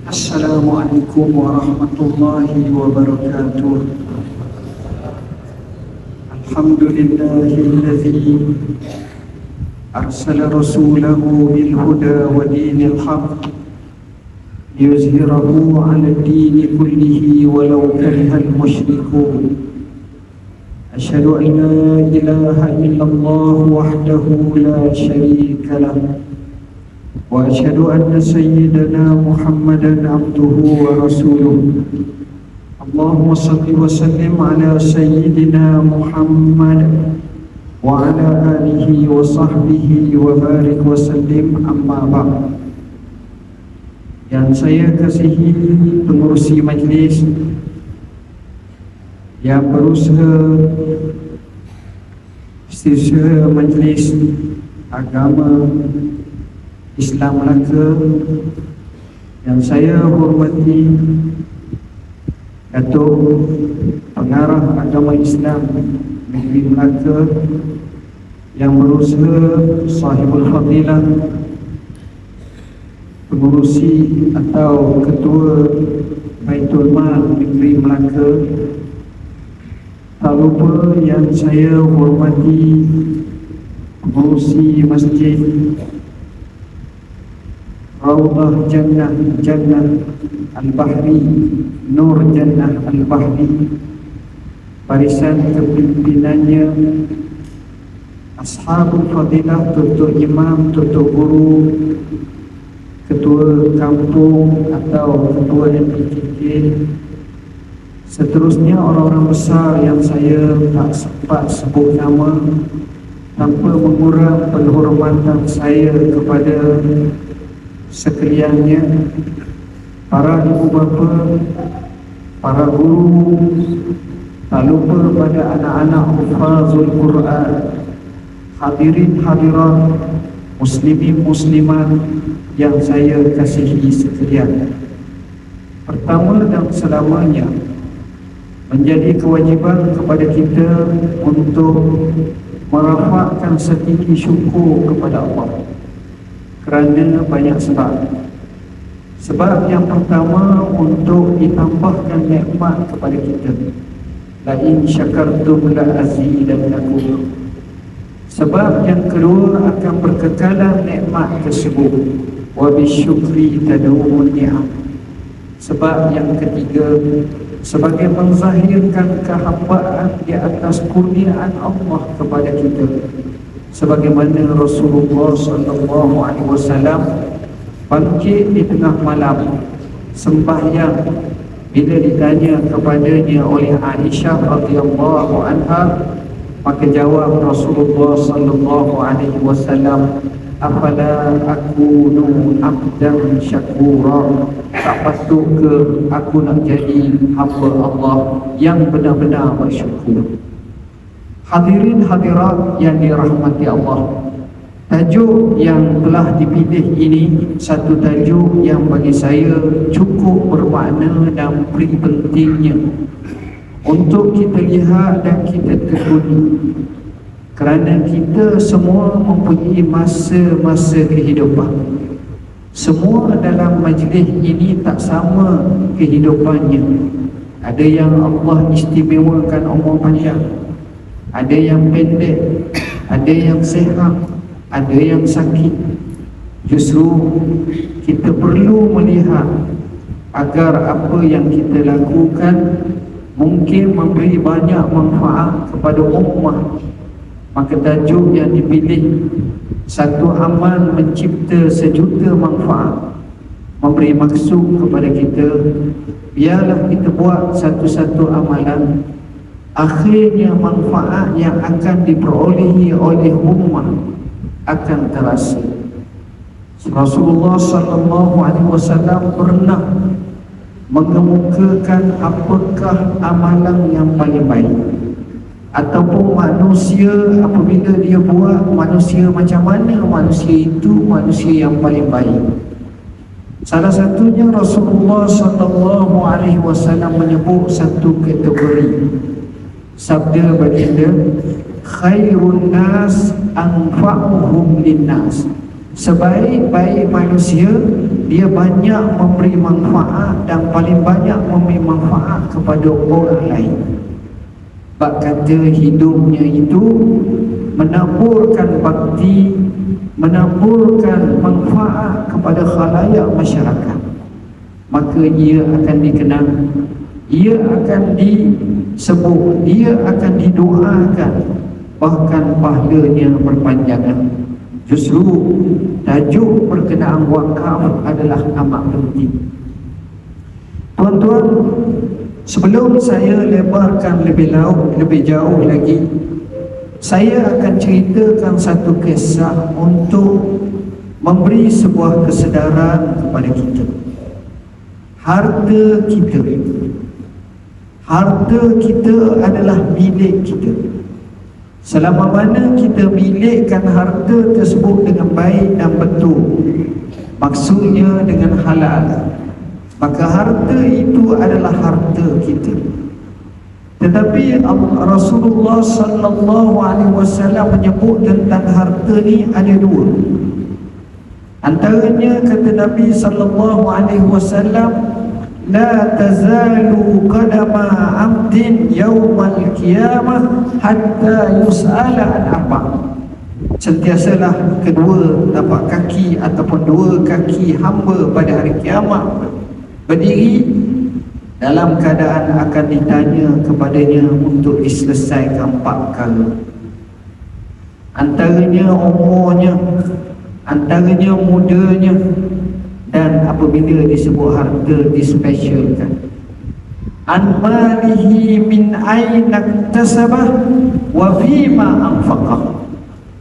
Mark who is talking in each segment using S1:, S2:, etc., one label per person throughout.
S1: Assalamualaikum warahmatullahi wabarakatuh. Alhamdulillahilladzi arsala rasulahu bil huda wa dinil haqq liyuzhirahu 'ala ad-dini kullihi walau karihal musyrikun. Asyhadu an la ilaha illallah wahdahu la syarika lahu wa asyhadu anna sayyidana Muhammadan abduhu wa rasuluh. Allahumma salli wa sallim ala sayyidina Muhammad wa ala alihi wa sahbihi wa barik wa sallim, amma ba'd. Yang saya kasihi pengurusi majlis yang berusaha setiausaha majlis agama Islam Melaka, yang saya hormati Datuk Pengarah Agama Islam Negeri Melaka, yang berusaha sahibul fadilah pengurusi atau ketua Baitul Mal Negeri Melaka, tak lupa yang saya hormati pengurusi Masjid Raudah Jannah Al-Bahri, Nur Jannah Al-Bahri, barisan kepimpinannya Ashabul Fadilah, tutup imam, tutup guru, ketua kampung atau ketua MPKK, seterusnya orang-orang besar yang saya tak sempat sebut nama, tanpa mengurang penghormatan saya kepada sekaliannya, para ibu bapa, para guru, tak lupa pada anak-anak hufazul Quran, hadirin hadirat, muslimin muslimat yang saya kasihi sekalian. Pertama dan selamanya, menjadi kewajiban kepada kita untuk merafakkan setinggi syukur kepada Allah kerana banyak sebab. Sebab yang pertama, untuk ditambahkan nikmat kepada kita. La in syakartum la azidannakum. Sebab yang kedua, akan berkekalan nikmat tersebut. Wa bisyukri tadumun ni'am. Sebab yang ketiga, sebagai menzahirkan kehambaan di atas kurniaan Allah kepada kita, sebagaimana Rasulullah SAW bangkit di tengah malam sembahyang. Bila ditanya kepadanya oleh Aisyah radhiyallahu anha, maka jawab Rasulullah SAW, afala akunu abdan syakura, tak patut ke aku nak jadi hamba Allah yang benar-benar bersyukur. Hadirin hadirat yang dirahmati Allah, tajuk yang telah dipilih ini satu tajuk yang bagi saya cukup bermakna dan beri pentingnya untuk kita lihat dan kita tekuni, kerana kita semua mempunyai masa-masa kehidupan. Semua dalam majlis ini tak sama kehidupannya. Ada yang Allah istimewakan umur panjang, ada yang pendek, ada yang sehat, ada yang sakit. Justru kita perlu melihat agar apa yang kita lakukan mungkin memberi banyak manfaat kepada ummah. Maka tajuk yang dipilih, satu amal mencipta sejuta manfaat, memberi maksud kepada kita, biarlah kita buat satu-satu amalan, akhirnya manfaat yang akan diperolehi oleh ummah akan terasa. Rasulullah SAW pernah mengemukakan apakah amalan yang paling baik, ataupun manusia apabila dia buat, manusia macam mana manusia itu manusia yang paling baik. Salah satunya Rasulullah SAW menyebut satu kategori. Sabda baginda, khairun nas anfa'uhum linnas. Sebaik-baik manusia, dia banyak memberi manfaat dan paling banyak memberi manfaat kepada orang lain. Bab kata hidupnya itu menaburkan bakti, menaburkan manfaat kepada khalayak masyarakat, maka ia akan dikenang, ia akan disebut, dia akan didoakan, bahkan pahalanya berpanjangan. Justru tajuk berkenaan wakaf adalah amat penting. Tuan-tuan, sebelum saya lebarkan lebih jauh lagi, saya akan ceritakan satu kisah untuk memberi sebuah kesedaran kepada kita. Harta kita adalah milik kita. Selama mana kita milikkan harta tersebut dengan baik dan betul, maksudnya dengan halal, maka harta itu adalah harta kita. Tetapi Rasulullah sallallahu alaihi wasallam menyebut tentang harta ni ada dua. Antaranya kata Nabi sallallahu alaihi wasallam, la tazalu qadama 'abdin yaumal qiyamah hatta yus'ala an apa. Sentiasalah kedua tapak kaki ataupun dua kaki hamba pada hari kiamat berdiri dalam keadaan akan ditanya kepadanya untuk diselesaikan 4 perkara. Antaranya umurnya, antaranya mudanya, dan apabila disebut harta dispesialkan. An malihi min aina iktasabah wa fima anfaqah.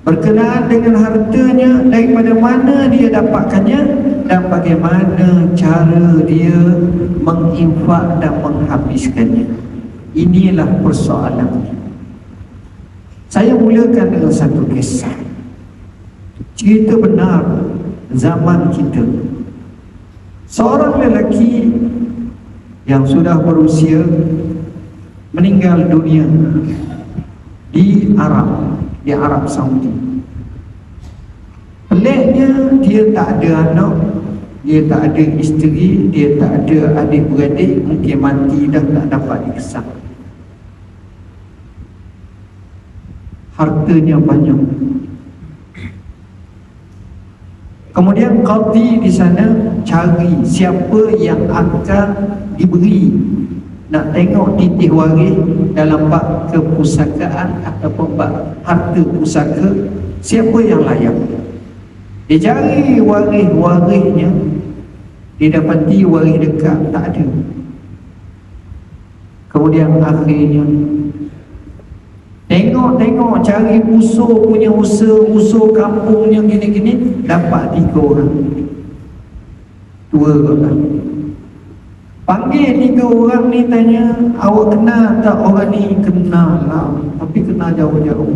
S1: Berkenaan dengan hartanya, daripada mana dia dapatkannya dan bagaimana cara dia menginfak dan menghabiskannya. Inilah persoalannya. Saya mulakan dengan satu kisah. Cerita benar zaman kita. Seorang lelaki yang sudah berusia meninggal dunia di Arab Saudi. Peliknya, dia tak ada anak, dia tak ada isteri, dia tak ada adik-beradik, mungkin mati dah tak dapat dikesal. Hartanya banyak. Kemudian qadhi di sana cari siapa yang akan diberi, nak tengok titih waris dalam bab kepusakaan ataupun bab harta pusaka, siapa yang layak. Dia cari waris-warisnya, dia dapati waris dekat tak ada. Kemudian akhirnya tengok cari usul punya usul kampungnya gini-gini, dapat 3 orang. 2 orang. Panggil 3 orang ni, tanya, awak kenal tak orang ni? Kenal lah, tapi kenal jauh-jauh.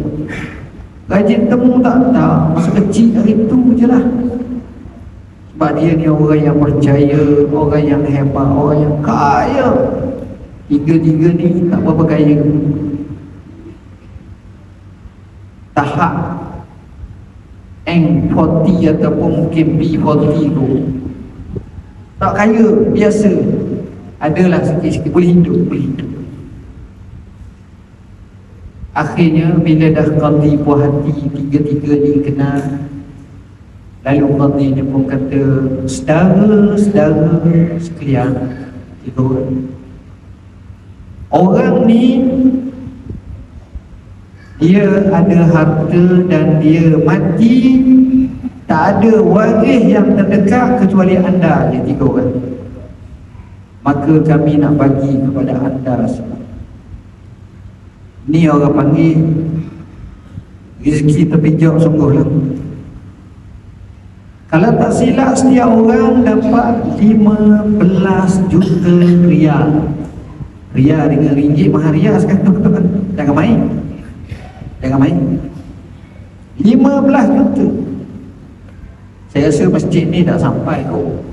S1: Rajin temu tak? Masa kecil hari tu je lah. Sebab dia ni orang yang percaya, orang yang hebat, orang yang kaya. 3 ni tak berapa kaya. Tahap N40 ataupun mungkin B40 tu tak kaya, biasa. Adalah sikit-sikit, boleh hidup. Akhirnya bila dah qadhi puas hati, 3 ni kenal, lalu qadhi dia pun kata, saudara sekalian, 3 orang. Orang ni dia ada harta dan dia mati, tak ada waris yang terdekat kecuali anda, dia 3 orang. Maka kami nak bagi kepada anda semua. Ni orang panggil rezeki terpijak sungguh lah. Kalau tak silap, setiap orang dapat 15 juta riyal. Riyal dengan ringgit mahal riyal sekarang, tuan-tuan. Jangan main. 15 juta. Saya rasa masjid ni tak sampai kot.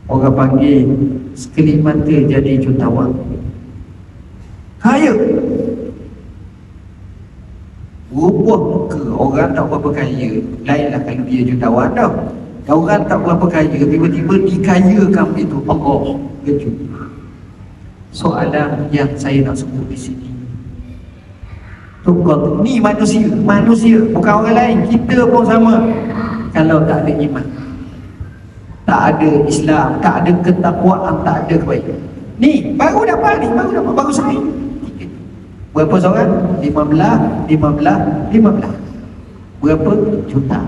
S1: Orang panggil sekelip mata jadi jutawan. Kaya. Rubah muka orang tak berapa kaya. Lainlah kalau dia jutawan dah. Orang tak berapa kaya, tiba-tiba dikayakan begitu. Allah kejut. Soalan yang saya nak sebut di sini, tukar ni manusia bukan orang lain. Kita pun sama. Kalau tak ada iman, tak ada Islam, tak ada ketakwaan, tak ada kebaikan, ni baru dapat baru saya. Berapa seorang? 15. Berapa juta?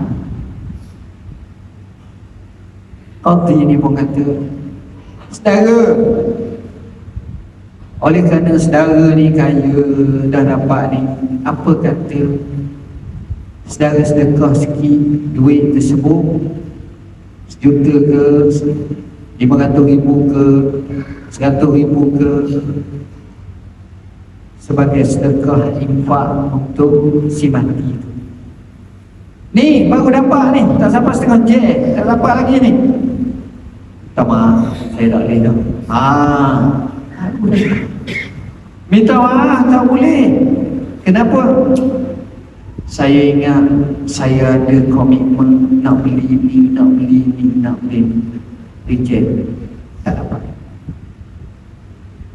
S1: Qadhi ni pun kata, saudara, oleh kerana saudara ni kaya, dah dapat ni, apa kata saudara sedekah sikit duit tersebut, 1 juta ke, 500,000 ke, 100,000 ke, sebagai sedekah infak untuk si mati tu. Ni baru dapat ni, tak sampai setengah jet, tak dapat lagi ni. Tak maaf, saya tak boleh dah. Minta maaf tak boleh. Kenapa? Saya ingat saya ada komitmen nak beli ni, nak beli ni, nak beli ni. Reject, tak dapat.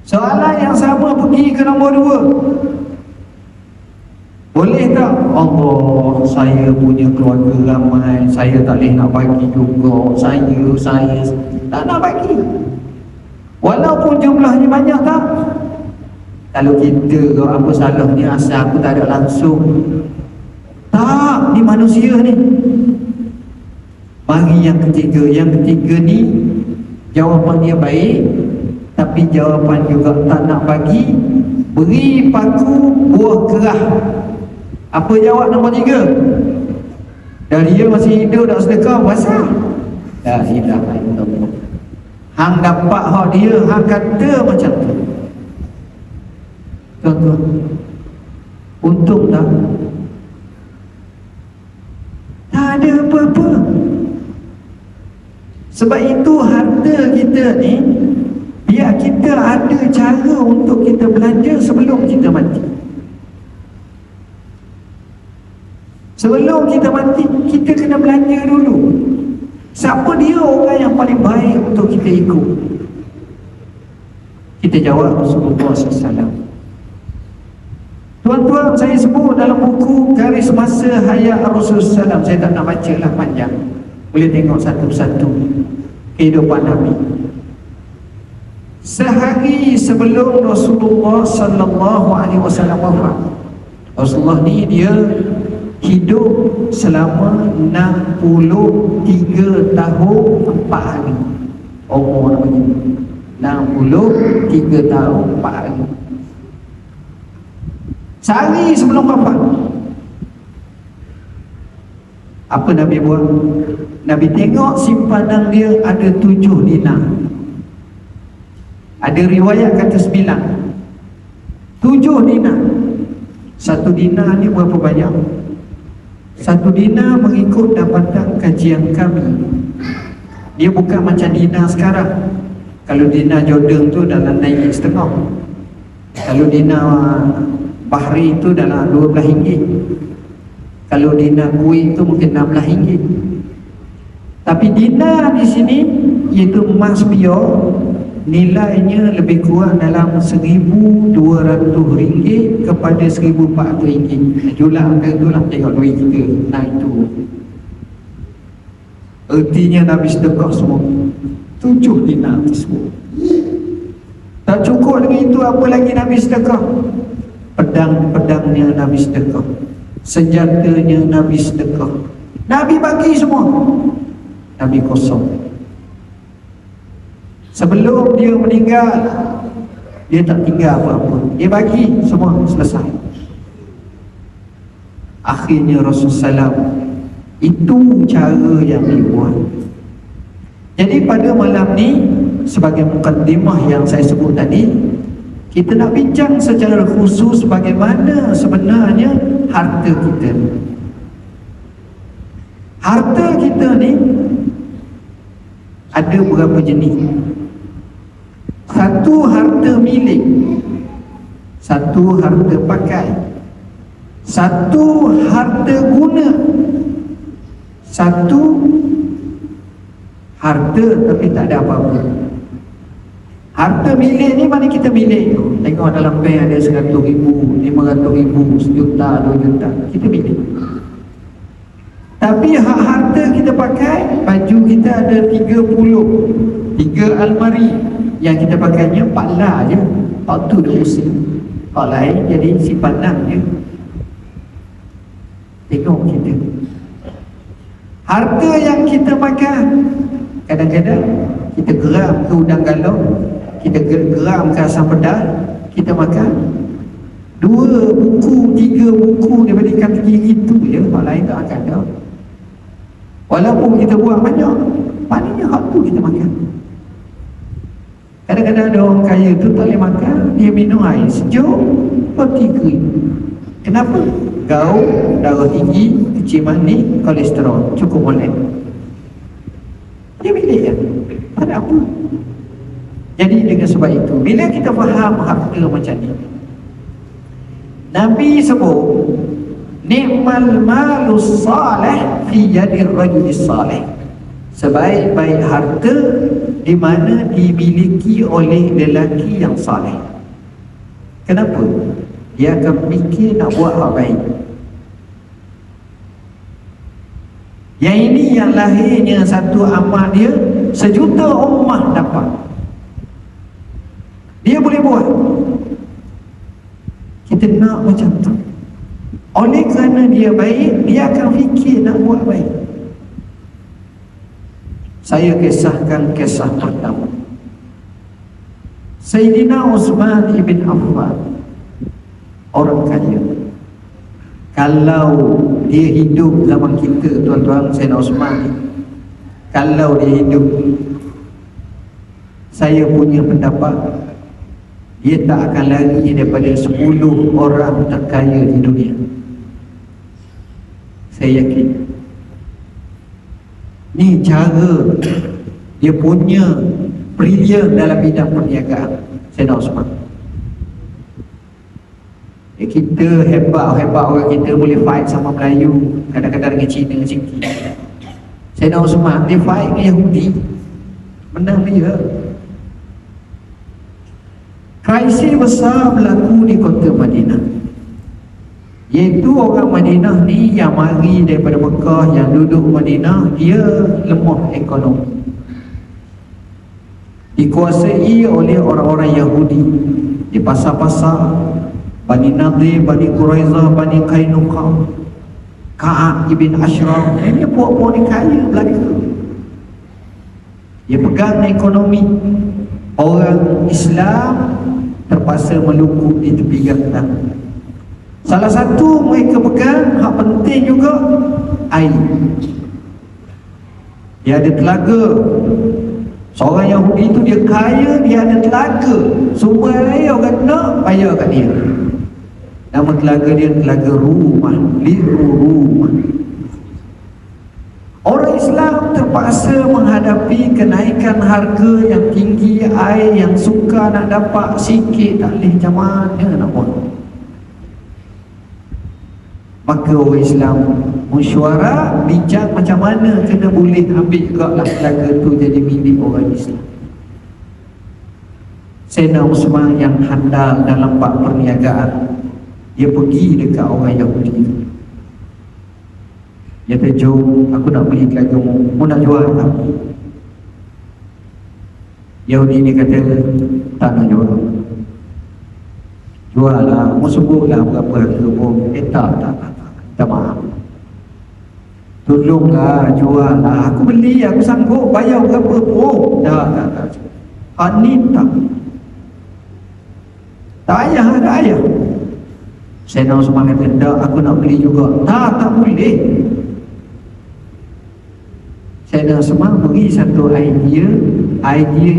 S1: Soalan yang sama pergi ke nombor 2. Boleh tak? Allah, saya punya keluarga ramai, saya tak boleh nak bagi juga. Saya tak nak bagi. Walaupun jumlahnya banyak tak? Kalau kita, apa salahnya asal aku tak ada langsung? Tak, ni manusia ni. Mari yang ketiga. Yang ketiga ni jawapan dia baik, tapi jawapan juga tak nak bagi. Beri paku buah kerah. Apa jawab nombor 3? Dan dia masih hidup nak sedekah, basah. La ilaha illallah. Hang dapat hak dia, hang kata macam tu. Tuan-tuan, untung tak? Tak ada apa-apa. Sebab itu harta kita ni, biar kita ada cara untuk kita belanja sebelum kita mati. Sebelum kita mati, kita kena belanja dulu. Siapa dia orang yang paling baik untuk kita ikut? Kita jawab Rasulullah SAW. Tuan-tuan, saya sebut dalam buku Garis Masa Hayat Rasulullah SAW. Saya tak nak baca lah panjang. Boleh tengok satu-satu kehidupan Nabi. Sehari sebelum Rasulullah SAW wafat, Rasulullah ni dia hidup selama 63 tahun 4 hari. Umur namanya 63 tahun 4 hari. Sehari sebelum wafat, apa Nabi buat? Nabi tengok simpanan dia ada 7 dinar. Ada riwayat kata 9. 7 dinar. 1 dinar ni berapa banyak? 1 dinar mengikut dapatan kajian kami, dia bukan macam dinar sekarang. Kalau dinar Jordan tu dalam RM9.5. Kalau dinar Bahrain tu dalam RM12. Kalau dinar Kuwait tu mungkin RM16. Tapi dinar di sini iaitu emas pure, nilainya lebih kurang dalam RM1,200 kepada RM1,400. Jumlah angka itulah, tengok duit kita. Nah itu ertinya Nabi sedekah semua 7 dinar tersebut. Tak cukup dengan itu, apa lagi Nabi sedekah? Pedang-pedangnya Nabi sedekah, senjatanya Nabi sedekah. Nabi bagi semua. Nabi kosong. Sebelum dia meninggal, dia tak tinggal apa-apa. Dia bagi semua, selesai. Akhirnya Rasulullah SAW, itu cara yang dibuat. Jadi pada malam ni, sebagai mukaddimah yang saya sebut tadi, kita nak bincang secara khusus bagaimana sebenarnya harta kita. Harta kita ni ada berapa jenis? Satu harta milik, satu harta pakai, Satu harta guna, satu harta tapi tak ada apa-apa. Harta milik ni mana kita milik. Tengok dalam bank ada 100 ribu, 500 ribu, 1 juta, 2 juta, kita milik. Tapi harta kita pakai, baju kita ada 3 almari, yang kita pakainya 4 lah je. Hak tu dia pusing, hak lain jadi simpanan je. Tengok kita, harta yang kita makan, kadang-kadang kita geram ke udang galau, kita geram ke asam pedas, kita makan 2 buku, 3 buku daripada ikan tenggiri itu je, hak lain tak akan ada. Walaupun kita buang banyak, maknanya hak tu kita makan. Kadang-kadang ada orang kaya tu tak boleh makan, dia minum air sejuk, roti kering. Kenapa? Gaul, darah tinggi, kecil manis, kolesterol, cukup molek. Dia milik kan? Tak ada apa. Jadi dengan sebab itu, bila kita faham harta macam ni, Nabi sebut ni'mal malus salih fi yadir rajulis salih, sebaik-baik harta di mana dimiliki oleh lelaki yang saleh. Kenapa? Dia akan fikir nak buat hal baik. Yang ini yang lahirnya satu amal dia, 1 juta ummah dapat. Dia boleh buat. Kita nak macam tu. Oleh kerana dia baik, dia akan fikir nak buat baik. Saya kisahkan kisah pertama. Sayyidina Uthman ibn Affan, orang kaya. Kalau dia hidup zaman kita, tuan-tuan, Sayyidina Uthman, kalau dia hidup, saya punya pendapat, dia tak akan lari daripada 10 orang terkaya di dunia. Saya yakin. Ni cara dia punya brilian dalam bidang perniagaan, Sayyidina Uthman. Kita hebat-hebat orang kita boleh fight sama Melayu, kadang-kadang dengan Cina, Cingki. Sayyidina Uthman dia fight dengan Yahudi, menang dia. Krisis besar berlaku di kota Madinah, iaitu orang Madinah ni yang mari daripada Mekah, yang duduk Madinah, dia lemah ekonomi, dikuasai oleh orang-orang Yahudi di pasar-pasar Bani Nadir, Bani Quraizah, Bani Qainuqa, Ka'ab ibn Ashraf. Ini puak-puak ni kaya belaka. Dia pegang ekonomi. Orang Islam terpaksa melukuk di tepi gantang. Salah satu mereka pegang, hak penting juga, air. Dia ada telaga. Seorang Yahudi tu dia kaya, dia ada telaga. Sumber air orang nak bayar kat dia. Nama telaga dia Telaga Rumah, Liru Rumah. Orang Islam terpaksa menghadapi kenaikan harga yang tinggi, air yang suka nak dapat sikit, tak boleh, macam mana nak buat. Maka orang Islam mesyuarat, bincang macam mana kena boleh ambil juga lah telaga tu jadi milik orang Islam. Sayyidina Uthman yang handal dalam bab perniagaan, dia pergi dekat orang Yahudi tu. Dia kata, jom, aku nak beli telaga mu nak jual tak? Yahudi ni kata, tak nak jual. Jual lah, mu sebutlah berapa harga pun. Tak, minta maaf. Tolonglah, jual lah. Aku beli, aku sanggup bayar berapa pun. Tak. Ni tak. Tak payah. Sayyidina Uthman kata, tak, aku nak beli juga. Tak boleh. Sayyidina Uthman beri satu idea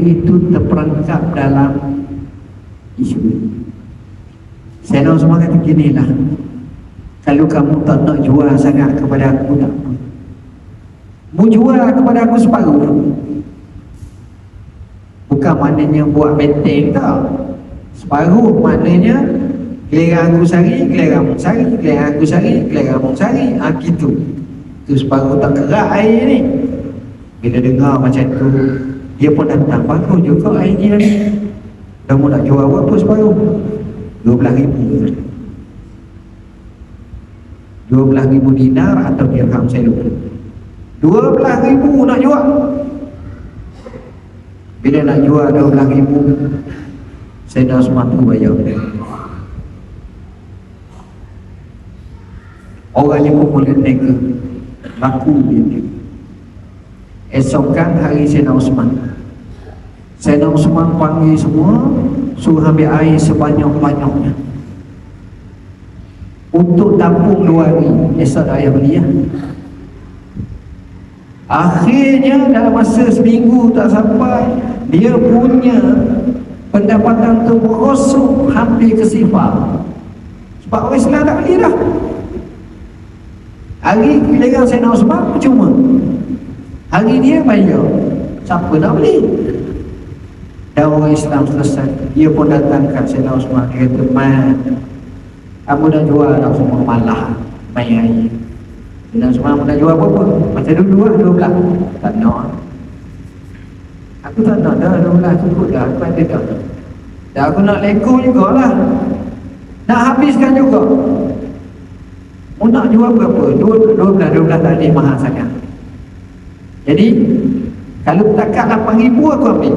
S1: itu terperangkap dalam isu. Sayyidina Uthman kata, ginilah, kalau kamu tak nak jual sangat kepada aku, tak apa, mu jual kepada aku separuh. Bukan maknanya buat benteng, tak. Separuh maknanya Giliran aku sari, giliran abang sari, giliran aku sari, giliran abang sari. Gitu. Tu separuh tak kerak air ni. Bila dengar macam tu, dia pun datang. Bagus juga air dia ni. Kamu nak jual berapa separuh? 12,000. 12,000 dinar atau dirham, saya lupa. 12,000 nak jual. Bila nak jual 12,000, Sayyidina Osman tu bayar. Orang ni pun boleh nega, laku dia. Esokkan hari Sayyidina Osman, Sayyidina Osman panggil semua, suruh ambil air sebanyak-banyaknya untuk tampung 2 hari. Esok ayah beli ya. Akhirnya dalam masa seminggu tak sampai, dia punya pendapatan tu merosot hampir ke sifar. Sebab orang Islam tak beli dah. Hari giliran Sayyidina Osman percuma, hari dia bayar, siapa nak beli? Dan orang Islam selesai. Dia pun datang kat Sayyidina Osman. Dia kata, "Man, kamu dah jual dah semua malah main air." Sayyidina Osman, "Kamu dah jual berapa?" Macam dulu lah, 12. Tak nak. Aku tak nak dah, 12 cukup dah. Aku ada dah. Dan aku nak lego jugalah, nak habiskan juga. Mu nak jual berapa? 12 tak ada, mahal sangat. Jadi kalau takat 8,000 aku ambil.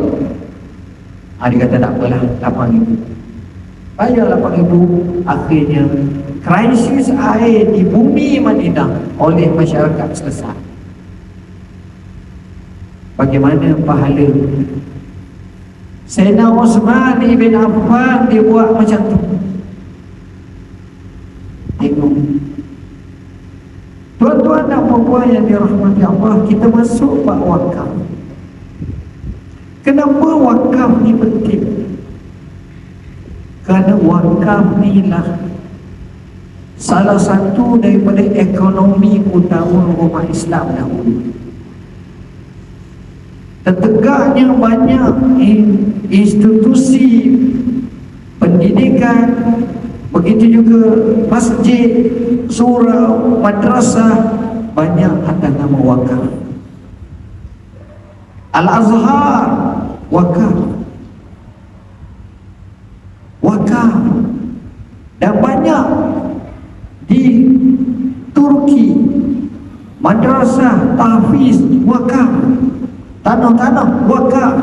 S1: Dia kata tak apalah, 8,000. Bayar 8,000. Akhirnya krisis air di bumi Madinah oleh masyarakat selesai. Bagaimana pahala? Sayyidina Osman bin Affan dia buat macam tu. Tengok, tuan-tuan dan puan-puan yang dirahmati Allah, kita masuk bab wakaf. Kenapa wakaf ni penting? Kerana wakaf ni lah salah satu daripada ekonomi utama umat Islam dahulu. Tertegaknya banyak institusi pendidikan, begitu juga masjid, surau, madrasah, banyak atas nama wakaf. Al-Azhar wakaf, dan banyak di Turki madrasah tahfiz wakaf, tanah-tanah wakaf,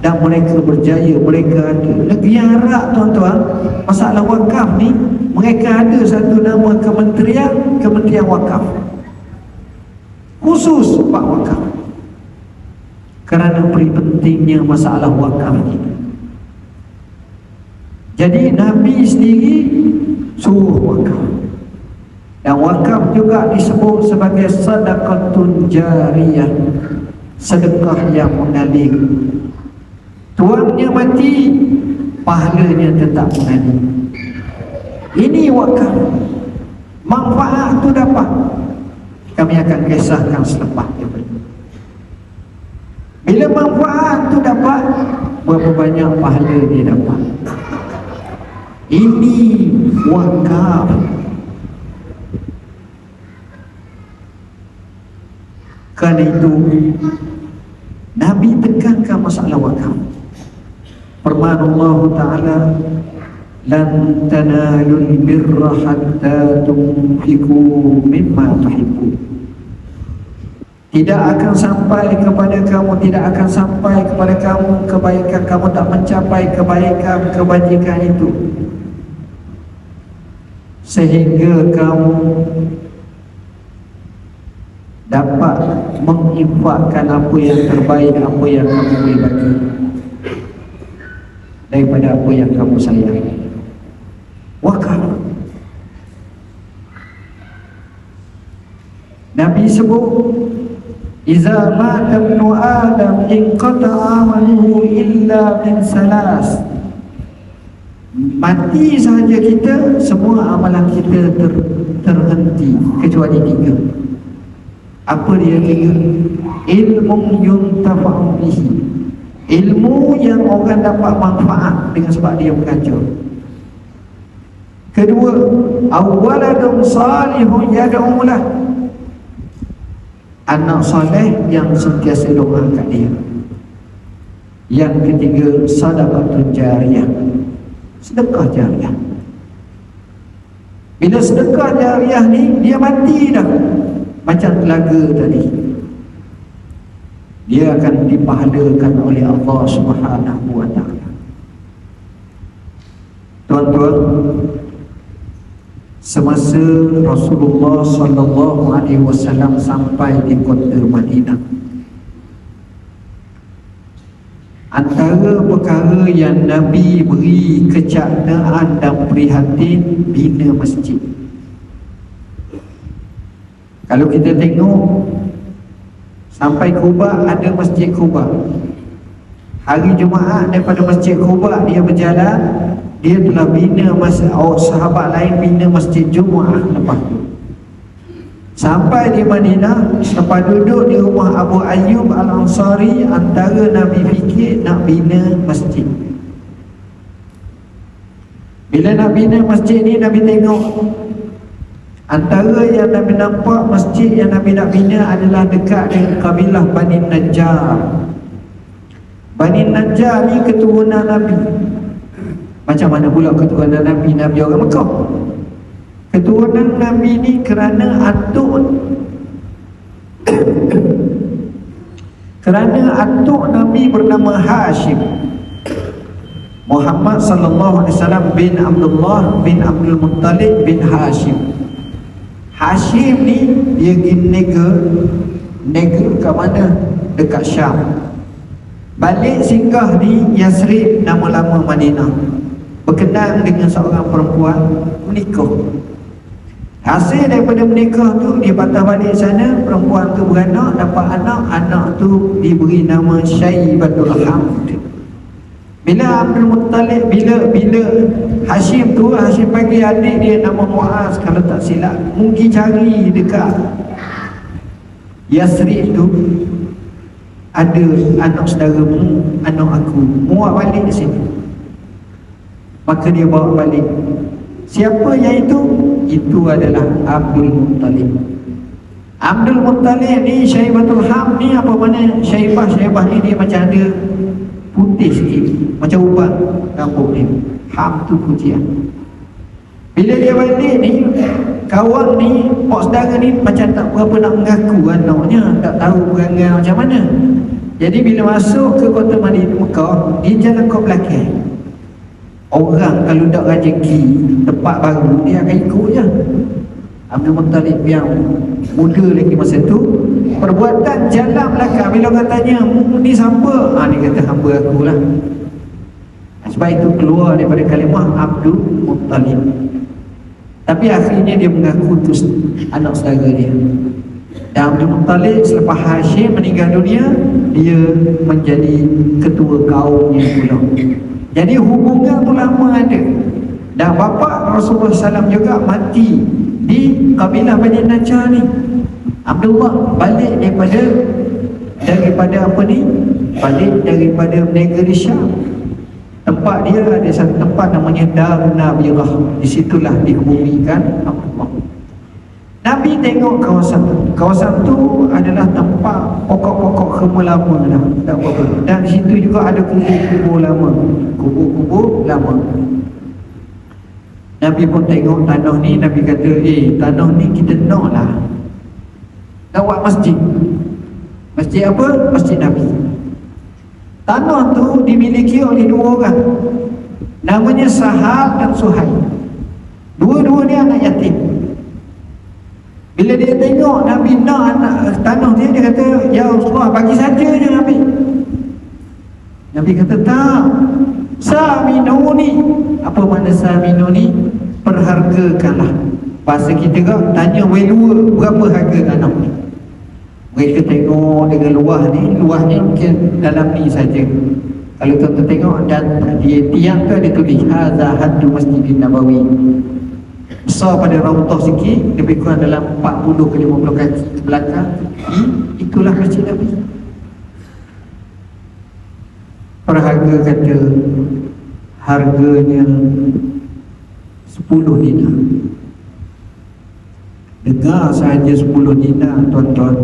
S1: dan mereka berjaya. Mereka ada negeri Arab, tuan-tuan, masalah wakaf ni mereka ada satu nama Kementerian Wakaf khusus bab wakaf, kerana beri pentingnya masalah wakaf ni. Jadi Nabi sendiri suruh wakaf. Dan wakaf juga disebut sebagai sedekatun jariyah, sedekah yang mengalir. Tuannya mati, pahalanya tetap mengalir. Ini wakaf. Manfaat tu dapat, kami akan kisahkan selepas ini. Bila manfaat tu dapat, berapa banyak pahala dia dapat. Ini wakaf. Kerana itu Nabi tekankan masalah wakaf. Firman Allah Ta'ala, "Lan tanalul birra hatta tunfiqu mimma tuhibbun." Tidak akan sampai kepada kamu, tidak akan sampai kepada kamu kebaikan, kamu tak mencapai kebaikan, kebajikan itu sehingga kamu dapat menginfakkan apa yang terbaik, apa yang kamu boleh bagi daripada apa yang kamu sayang. Wakaf. Nabi sebut, "Iza mata ibnu Adam inqata'a amaluhu illa min salas." Mati sahaja kita, semua amalan kita terhenti kecuali 3. Apa dia 3? Ilmu yuntafa'u bihi, ilmu yang orang dapat manfaat dengan sebab dia mengajar. Kedua, awwaladun salihun yad'u lah, anak soleh yang sentiasa doa kat dia. Yang ketiga, sedekah jariyah, sedekah jariyah. Bila sedekah jariyah ni dia mati dah, macam telaga tadi, dia akan dipahalakan oleh Allah Subhanahu wa ta'ala. Tuan-tuan, semasa Rasulullah sallallahu alaihi wasallam sampai di kota Madinah, antara perkara yang Nabi beri kecaknaan dan prihatin, bina masjid. Kalau kita tengok sampai Quba, ada Masjid Quba. Hari Jumaat daripada Masjid Quba dia berjalan, dia telah bina sahabat lain bina Masjid Jumaat lepas tu. Sampai di Madinah, lepas duduk di rumah Abu Ayyub Al-Ansari, antara Nabi fikir nak bina masjid. Bila nak bina masjid ni, Nabi tengok antara yang Nabi nampak masjid yang Nabi nak bina adalah dekat dengan kabilah Bani Najjar. Bani Najjar ni keturunan Nabi. Macam mana pula keturunan Nabi? Nabi orang Mekah. Keturunan Nabi ni kerana atuk Nabi bernama Hashim. Muhammad sallallahu alaihi wasallam bin Abdullah bin Abdul Muttalib bin Hashim. Hashim ni dia pergi negeri ke mana? Dekat Syam. Balik singgah di Yasrib, nama lama Madinah. Berkenal dengan seorang perempuan, menikah. Hasil daripada menikah tu, dia patah balik sana, perempuan tu beranak, dapat anak tu diberi nama Syaibatul Hamd. Bila Abdul Muttalib, bila Hashim panggil adik dia nama Muaz, kalau tak silap, mungkin cari dekat Yasrib tu ada anak saudaramu, anak aku, muat balik di sini. Maka dia bawa balik. Siapa yang itu? Itu adalah Abdul Muttalib. Abdul Muttalib ni Syaibatul Ham ni apa mana? Syaibah ni dia macam ada putih sikit, macam ubat rambut dia. Ham tu putih. Bila dia balik ni, kawan ni, pak saudara ni macam tak berapa nak mengaku anaknya, tak tahu perangai macam mana. Jadi bila masuk ke kota Madinah Mekah, dia jalan ke belakang. Orang kalau tak rezeki tempat baru, dia akan ikut je. Abdul Muttalib yang muda lagi masa tu, perbuatan jalan belakang. Bila orang tanya, ni siapa? Dia kata, hamba aku lah. Sebab itu keluar daripada kalimah Abdul Muttalib. Tapi akhirnya dia mengaku tu anak saudara dia. Dan Abdul Muttalib selepas Hashim meninggal dunia, dia menjadi ketua kaumnya pula. Jadi hubungan tu lama ada. Dan bapa Rasulullah SAW juga mati di kabilah Bani Najjar ni. Abdullah balik daripada apa ni? Balik daripada negeri Syam. Tempat dia ada satu tempat namanya Darun Nabirah. Di situlah dikebumikan Abdullah. Nabi tengok kawasan tu adalah tempat pokok-pokok khemah lama dah, tak apa-apa. Dan di situ juga ada kubur-kubur lama. Nabi pun tengok tanah ni, Nabi kata, tanah ni kita nak lah, nak buat masjid. Masjid apa? Masjid Nabi. Tanah tu dimiliki oleh dua orang, namanya Sahal dan Suhaib. Dua-dua ni anak yatim. Bila dia tengok Nabi nak tanah dia kata, ya Rasulullah, bagi saja je Nabi. Nabi kata, tak, saminuni. Apa makna saminuni? Perhargakanlah. Bahasa kita kan tanya value, berapa harga tanah ni. Mereka tengok dengan luahnya mungkin dalam ni saja. Kalau tuan-tuan tengok, dan di tiang tu ada tulis hadza haddu Masjidin Nabawi. Besar pada rautah sikit, lebih kurang dalam 40 ke 50 kaki ke belakang. Itulah Masjid Nabi. Perharga kata harganya 10 dinar. Dengar saja 10 dinar, tuan-tuan.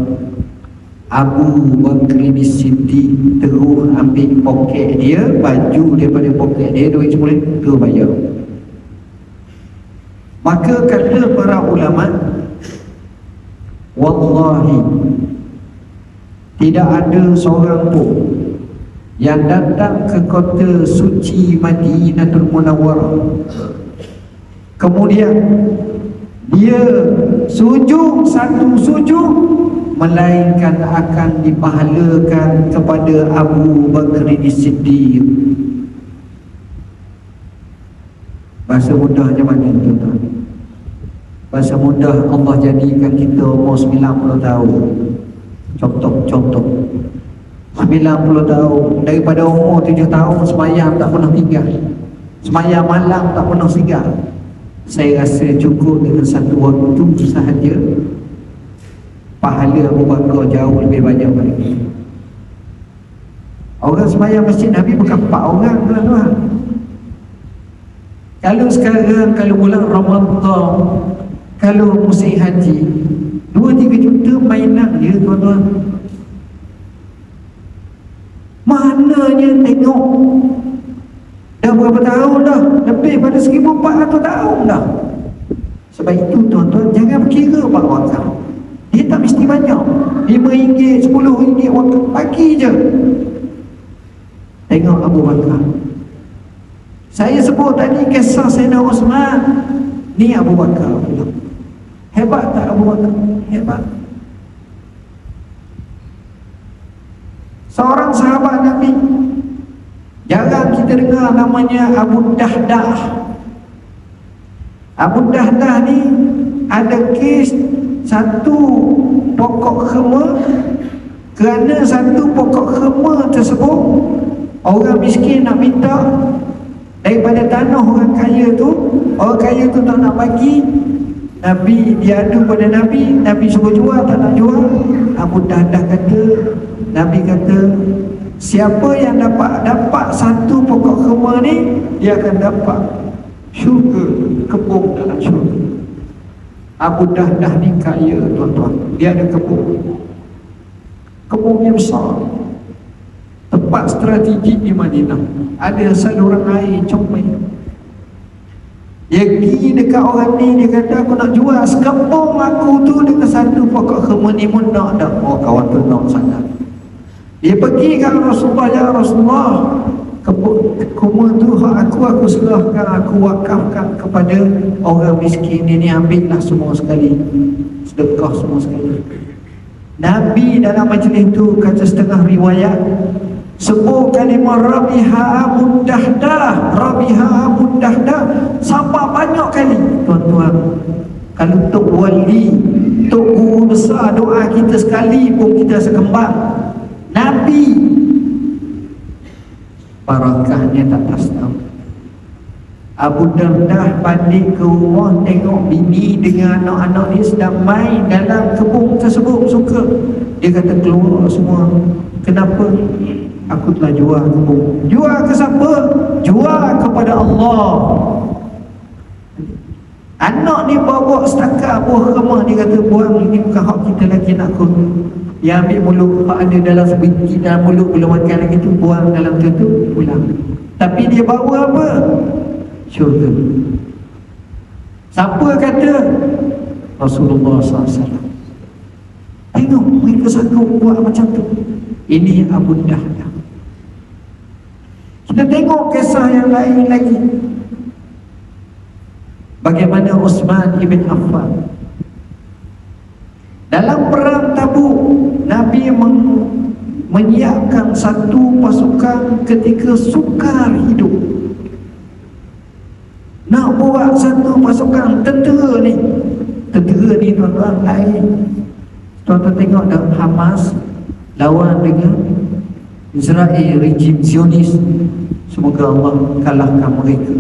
S1: Abu Bakr Siddiq terus ambil poket dia, baju daripada poket dia, duit 10 tu bayar. Maka kata para ulama, wallahi tidak ada seorang pun yang datang ke kota suci Madinatul Munawwarah kemudian dia sujud satu sujud melainkan akan dipahalakan kepada Abu Bakr Siddiq. Bahasa mudahnya mana tuan-tuan? Bahasa mudah, Allah jadikan kita umur 90 tahun. Contoh 90 tahun, daripada umur 7 tahun sembahyang tak pernah tinggal, sembahyang malam tak pernah singgah. Saya rasa cukup dengan satu waktu sahaja, pahala Abu Bakar jauh lebih banyak lagi. Orang sembahyang masjid Nabi bukan 4 orang tuan-tuan. Kalau sekarang, kalau bulan Ramadan, kalau musim haji, 2-3 juta mainan je tuan-tuan. Mananya tengok dah berapa tahun dah, lebih pada 1400 tahun dah. Sebab itu tuan-tuan, jangan berkira buat wakaf. Dia tak mesti banyak, RM5, RM10 wakaf, bagi je. Tengok Abu Bakar. Saya sebut tadi kisah Sayyidina Osman, ni Abu Bakar. Hebat tak Abu Bakar? Hebat. Seorang sahabat Nabi, jarang kita dengar namanya Abu Dahdah. Abu Dahdah ni ada kes satu pokok khema. Kerana satu pokok khema tersebut, orang miskin nak minta daripada tanah orang kaya tu. Orang kaya tu tak nak bagi, Nabi diadu pada Nabi, Nabi suruh jual, tak nak jual. Abu Dahdah kata, Nabi kata, siapa yang dapat satu pokok khema ni, dia akan dapat syurga, kebun dalam syurga. Abu Dahdah ni kaya tuan-tuan, dia ada kebun yang besar, tempat strategik di Madinah, ada saluran air comel. Dia pergi dekat orang ni, dia kata, aku nak jual sekepung aku tu dengan satu pokok khema ni pun nak dah. Oh, kawan tu nak sangat. Dia pergi ke Rasulullah, ya Rasulullah, khema tu hak aku serahkan, aku wakafkan kepada orang miskin ini, ambillah semua sekali, sedekah semua sekali. Nabi dalam majlis tu kata setengah riwayat, sebut kalimah Rabiha Abu Dahdah, Rabiha Abu Dahdah sampai banyak kali tuan-tuan. Kalau Tok Wali, Tok Guru besar doa kita sekali pun kita sekembang. Nabi barakahnya tak tahu. Abu Dahdah balik ke rumah, tengok bini dengan anak-anak dia sedang main dalam kebun tersebut, suka. Dia kata, keluar semua. Kenapa? Aku telah jual kebun. Jual ke siapa? Jual kepada Allah. Anak ni bawa setakat buah khemah, dia kata, buang, ini bukan hak kita lagi nak kau. Dia ambil mulut, hak ada dalam sebiji dalam mulut, belum makan lagi tu, buang dalam tu, pulang. Tapi dia bawa apa? Syurga. Siapa kata? Rasulullah SAW. Tengok mereka sanggup buat macam tu. Ini Abu Dahdah. Kita tengok kisah yang lain lagi. Bagaimana Uthman ibn Affan dalam perang Tabuk, Nabi menyiapkan satu pasukan ketika sukar hidup. Nak buat satu pasukan tentera ni tuan-tuan lain. Tuan-tuan tengok dah, Hamas lawan dengan Israel, rejim Zionis. Semoga Allah kalahkan mereka.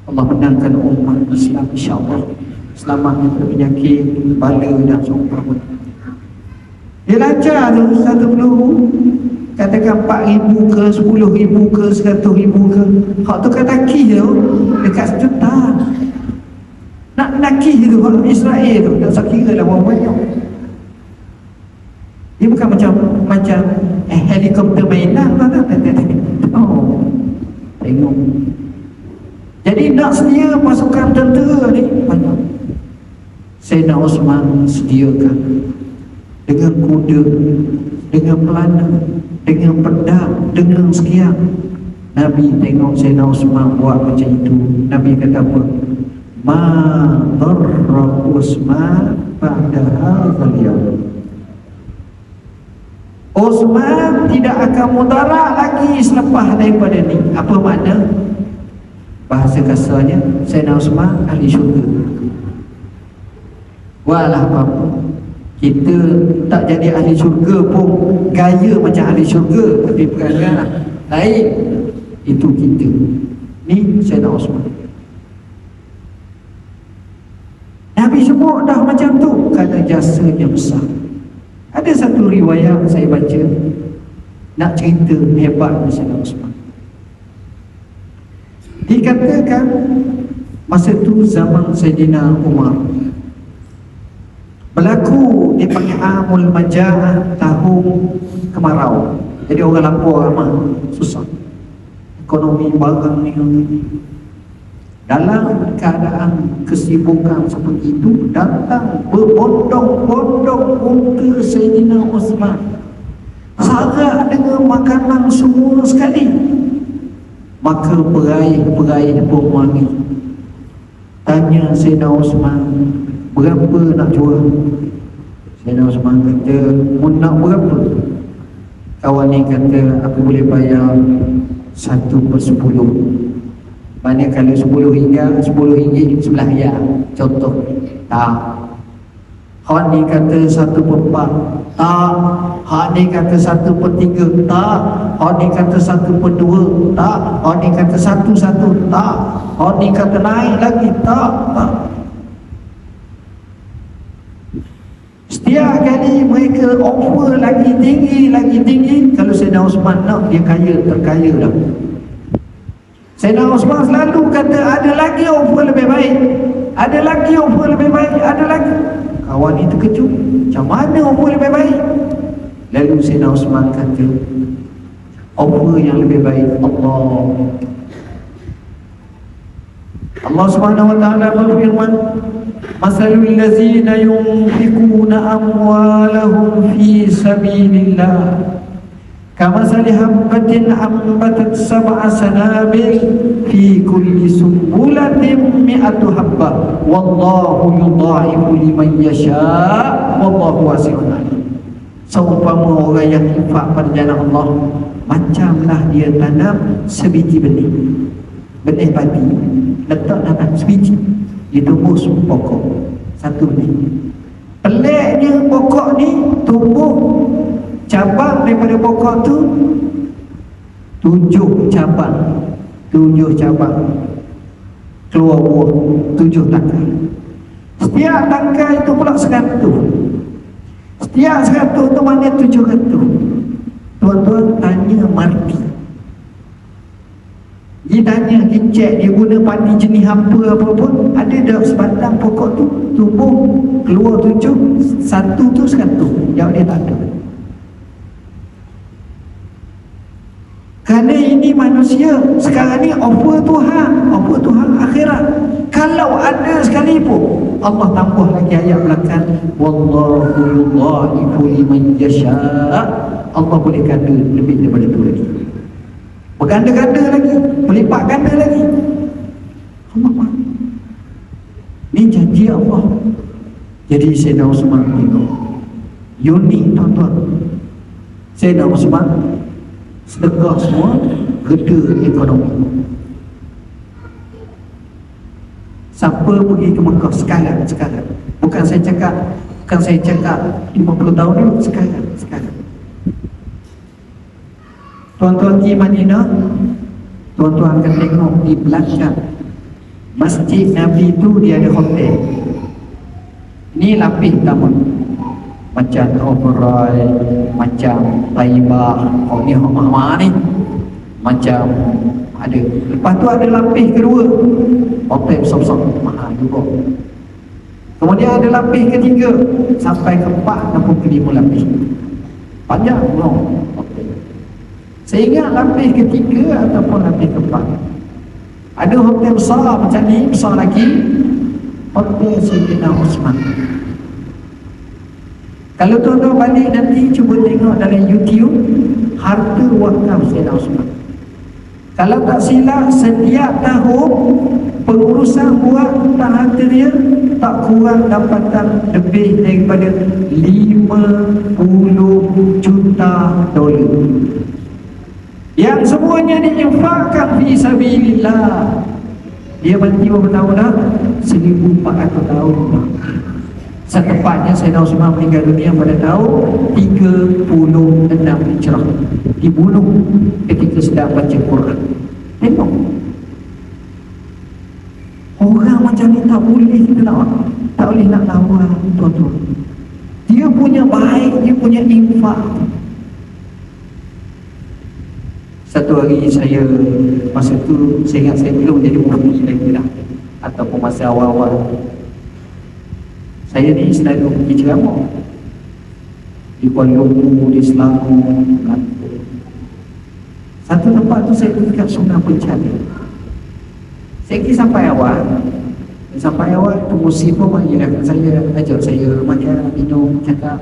S1: Allah menangkan umat Islam, insyaAllah. Selamat daripada penyakit, bala dan seumpama. Dia lancar tu satu peluru, katakan 4,000 ke 10,000 ke 100,000 ke, hak tu kata kih tu dekat 1 juta. Nak kih tu orang Israel tu tak sekira lah berapa banyak. Dia bukan macam helikopter mainan tak. Oh, tengok. Jadi nak sedia pasukan tentera ni banyak. Sayyidina Osman sediakan dengan kuda, dengan pelana, dengan pedang, dengan sekian. Nabi tengok Sayyidina Osman buat macam itu. Nabi kata apa? Ma darra Osman ba'da hadzal yawm. Osman tidak akan mudarat lagi selepas daripada ni. Apa makna? Bahasa kasarnya, Sayyidina Osman ahli syurga. Walah apa-apa, kita tak jadi ahli syurga pun gaya macam ahli syurga, tapi perangai lain. Itu kita. Ni Sayyidina Osman. Nabi sebut dah macam tu kerana jasanya besar. Ada satu riwayat saya baca nak cerita hebatnya Sayyidina Osman. Dikatakan masa tu zaman Sayyidina Umar berlaku dipanggil Amul Maja'ah, tahun kemarau. Jadi orang lapar ramai, susah. Ekonomi barang ni. Dalam keadaan kesibukan seperti itu, datang berbondong-bondong unta Sayyidina Osman, syarat dengan makanan semua sekali. Maka peraih pun wangi. Tanya Sayyidina Osman, berapa nak jual? Sayyidina Osman kata, nak berapa? Kawan ni kata, aku boleh bayar 1/10. Mana kalau 10 ringgit 11 riyal contoh. Tak. Hak ni kata 1/4. Tak. Hak ni kata 1/3. Tak. Hak ni kata 1/2. Tak. Hak ni kata 1/1. Tak. Hak ni kata naik lagi. Tak. Setiap kali mereka offer lagi tinggi. Kalau Sayyidina Osman nak, dia terkaya dah. Sayyidina Osman selalu kata, ada lagi offer lebih baik, ada lagi offer lebih baik, ada lagi. Kawan ni terkejut, macam mana offer lebih baik? Lalu Sayyidina Osman kata, offer yang lebih baik Allah Subhanahu wa ta'ala berfirman, masalul ladzina yunfikuna amwalahum fi sabilillah kamasali habbatin ambatat sab'a sanabil fi kulli sumbulatin mi'atu habbah wallahu yudha'ifu liman yasha' wallahu wasi'un alim. Seumpama orang yang infak pada jalan Allah, macamlah dia tanam sebiji benih padi, letak dalam sebiji, dia tumbuh pokok satu benih. Peliknya pokok ni tumbuh cabang daripada pokok tu 7 cabang keluar buah 7 tangkai. Setiap tangkai itu pula 100. Setiap 100 tu mana 700. Tuan-tuan tanya Marti, dia tanya, dia cek dia guna padi jenis apa pun, ada dah sebatang pokok tu tumbuh keluar 7, 1 tu 100. Jawab dia tak ada. Kerana ini manusia sekarang ni offer Tuhan akhirat. Kalau ada sekalipun, Allah tambah lagi ayat belakang, wallahu yudha'ifu liman yasha'. Allah boleh ganda lebih daripada itu lagi, berganda-ganda lagi, berlipat ganda lagi. Allah, ni janji Allah. Jadi Sayyidina Osman tengok unik tuan-tuan. Sayyidina Osman sedekah semua, reda ekonomi. Siapa pergi ke Mekah sekarang, bukan saya cakap 50 tahun dulu, sekarang. Tuan-tuan di Madinah, tuan-tuan akan tengok di belakang Masjid Nabi itu dia ada hotel. Ini lapis pertama. macam overall, macam taibah, ni mahal ni, macam ada. Lepas tu ada lapis kedua, hotel besar-besar, mahal juga. Kemudian ada lapis ketiga, sampai ke 4 dan ke 5 lapis, panjang no. Saya ingat lapis ketiga ataupun lapis keempat. Ada hotel besar macam ni, besar lagi, Hotel Sayyidina Osman. Kalau tuan-tuan balik nanti cuba tengok dalam YouTube harta wakaf Sayyidina Osman. Kalau tak silap, setiap tahun pengurusan buat tentang harta dia tak kurang dapatan lebih daripada 50 juta dolar, yang semuanya diinfakkan fi sabilillah. Dia mati berapa tahun dah? 1400 tahun dah. Setepatnya Sayyidina Osman meninggal dunia pada tahun 36 Hijrah, dibunuh ketika sedang baca Quran. Tengok, orang macam ni tak boleh nak lawan, tuan-tuan. Dia punya baik, dia punya infak. Satu hari saya, masa tu saya ingat saya belum jadi mufti lagi lah, ataupun masa awal-awal, saya ni selalu pergi ceramah di Kuala Lumpur, di Selangor, Melaka. Satu tempat tu saya pergi kat Sungai Pencana. Saya pergi sampai awal tu musim pun mengajarkan saya, ajak saya makan, minum, cakap.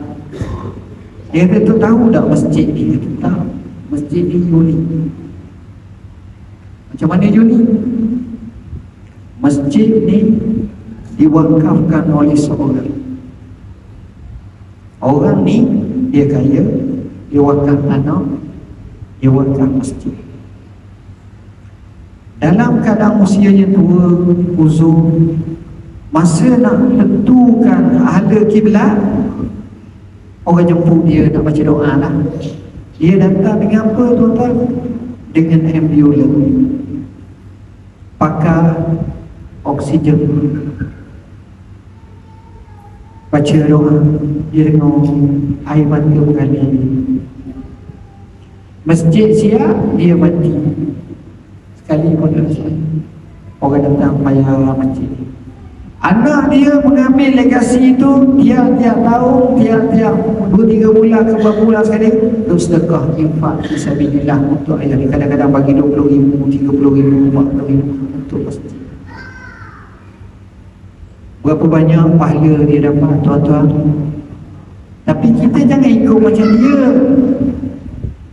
S1: Dia kata, tu tahu tak masjid ni? Dia kata, tahu. Masjid ni unik. Macam mana unik? Masjid ni diwakafkan oleh seorang. Orang ni dia kaya, dia wakaf tanah, dia wakaf masjid. Dalam keadaan usianya tua, uzur, masa nak tentukan ahli kiblat, orang jemput dia nak baca doa lah. Dia datang dengan apa, tuan-tuan? Dengan ambulans, pakai oksigen, baca doa. Dia dengar air mata mengalir. Masjid siap, dia mati. Sekali pun tak selesai, orang datang bayar masjid. Anak dia mengambil legasi itu, tiap-tiap tahun, tiap-tiap 2-3 bulan ke berapa bulan sekali, untuk sedekah, infak fisabilillah untuk ayah dia. Kadang-kadang bagi 20,000, 30,000, 40,000 untuk masjid. Berapa banyak pahala dia dapat, tuan-tuan. Tapi kita jangan ikut macam dia.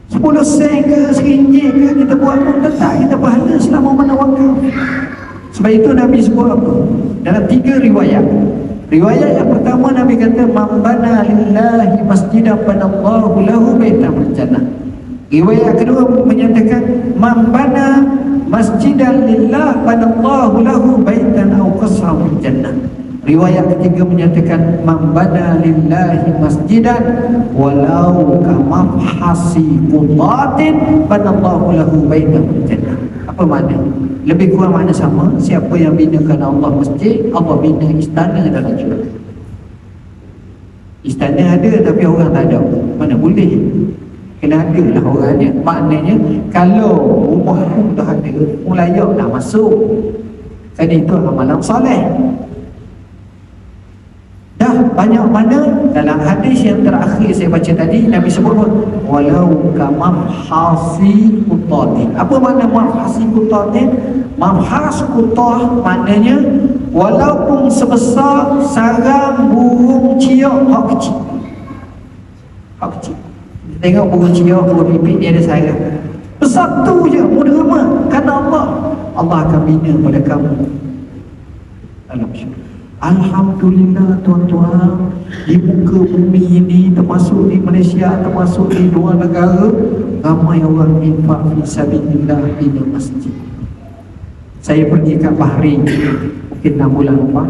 S1: 10 sen ke RM1 ke kita buat pun tetap kita pahala selama mana wakaf. Sebab itu Nabi sebut apa? Dalam 3 riwayat. Riwayat yang pertama Nabi kata, man bana lillahi masjidan banallahu lahu baitan fil jannah. Riwayat kedua menyatakan, man bana masjidan lillah banallahu lahu baitan aw qasran fil jannah. Riwayat ketiga menyatakan, man bana lillahi masjidan walau kamafhasi qutatin banallahu lahu baitan fil jannah. Apa makna? Lebih kurang makna sama. Siapa yang binakan Allah masjid, Allah bina istana dalam syurga. Istana ada tapi orang tak ada, mana boleh? Kena ada lah orangnya. Maknanya kalau rumah pun dah ada, layak dah masuk. Kerana itu amalan soleh. Dah banyak mana dalam hadis yang terakhir saya baca tadi, Nabi sebut walau kamafhasi qutatin. Apa makna mafhasi qutatin? Mafhas qutah maknanya walaupun sebesar sarang burung ciok hak kecil. Hak kecil. Kita tengok burung ciok, burung pipit dia ada sarang. Besar tu je, mudah amat. Kerana Allah akan bina pada kamu dalam syurga. Alhamdulillah, tuan-tuan, di muka bumi ini, termasuk di Malaysia, termasuk di luar negara, ramai orang infak fisabilillah di masjid. Saya pergi ke Bahrain mungkin 6 bulan lepas.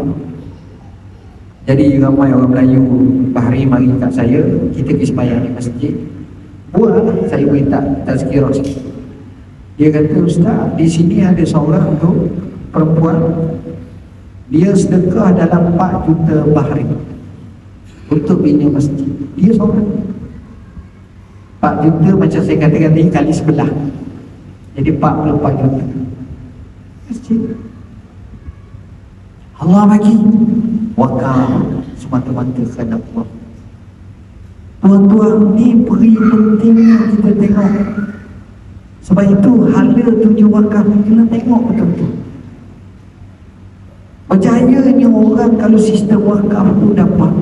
S1: Jadi ramai orang Melayu Bahrain mari kat saya, kita pergi sembahyang di masjid. Buat saya berita tazkirah sikit. Dia kata, ustaz, di sini ada seorang tu perempuan, dia sedekah dalam 4 juta Bahrain. untuk bina masjid. Dia seorang 4 juta macam saya katakan tadi kali 11, jadi 44 juta masjid. Allah bagi wakaf semata-mata kerana Allah. Tuan-tuan, ni peri pentingnya kita tengok. Sebab itu hala tujuh wakaf kena tengok betul-betul. Berjayanya orang kalau sistem wakaf tu dapat.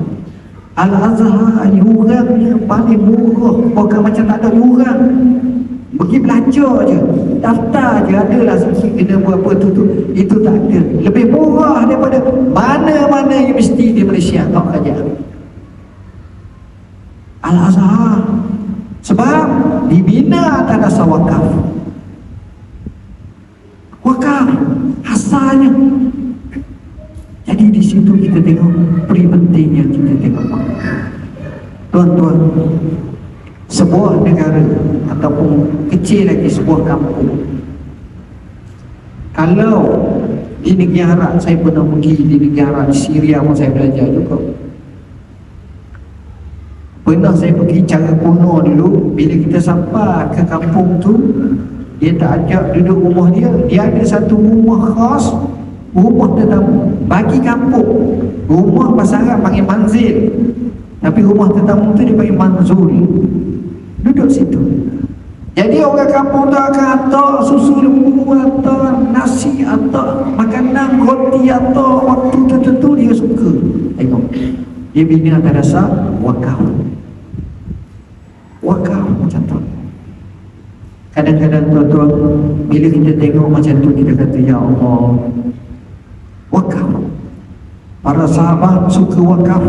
S1: Al-Azhar yurannya paling murah, bukan macam tak ada yuran. Pergi belajar je, daftar je, adalah sikit kena berapa tu, itu tak ada. Lebih murah daripada mana-mana universiti di Malaysia kau kerja. Al-Azhar sebab dibina atas dasar wakaf. Wakaf asalnya. Jadi di situ kita tengok peri pentingnya kita tengok. Tuan-tuan, sebuah negara ataupun kecil lagi sebuah kampung, kalau di negeri Arab, saya pernah pergi di negeri Arab, di Syria pun saya belajar juga. Pernah saya pergi cara kuno dulu, bila kita sampai ke kampung tu, dia tak ajak duduk rumah dia, dia ada satu rumah khas, rumah tetamu bagi kampung. Rumah bahasa Arab panggil manzil, tapi rumah tetamu tu dia panggil manzul. Duduk situ. Jadi orang kampung tu akan hantar susu lembu, hantar nasi, hantar makanan, roti, hantar waktu tertentu dia suka. Tengok, dia bina atas dasar wakaf. Wakaf macam tu. Kadang-kadang tuan-tuan, bila kita tengok macam tu, kita kata, ya Allah, wakaf. Para sahabat suka wakaf,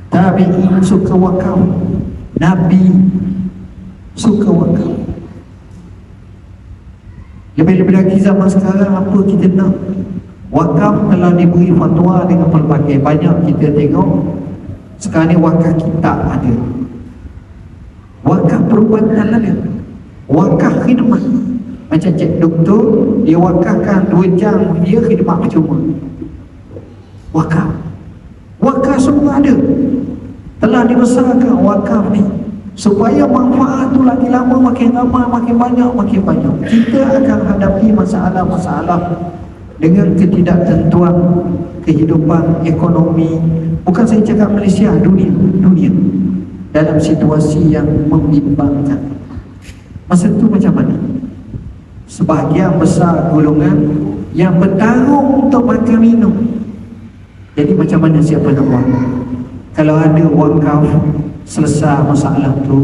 S1: tabi'in suka wakaf, Nabi suka wakaf. Lebih-lebih lagi zaman sekarang, apa kita nak? Wakaf telah diberi fatwa dengan pelbagai. Banyak kita tengok sekarang ni wakaf kitab ada, wakaf perubatan ada, wakaf khidmat. Macam cik doktor, dia wakafkan 2 jam dia khidmat percuma. Wakaf, wakaf semua ada. Telah dibesarkan wakaf ni supaya manfaat tu lagi lama, makin ramai, makin banyak, makin banyak. Kita akan hadapi masalah-masalah dengan ketidaktentuan kehidupan ekonomi. Bukan saya cakap Malaysia, dunia dalam situasi yang membimbangkan. Masa tu macam mana? Sebahagian besar golongan yang bertarung untuk makan minum. Jadi macam mana siapa nak buat? Kalau ada wakaf, selesai masalah tu,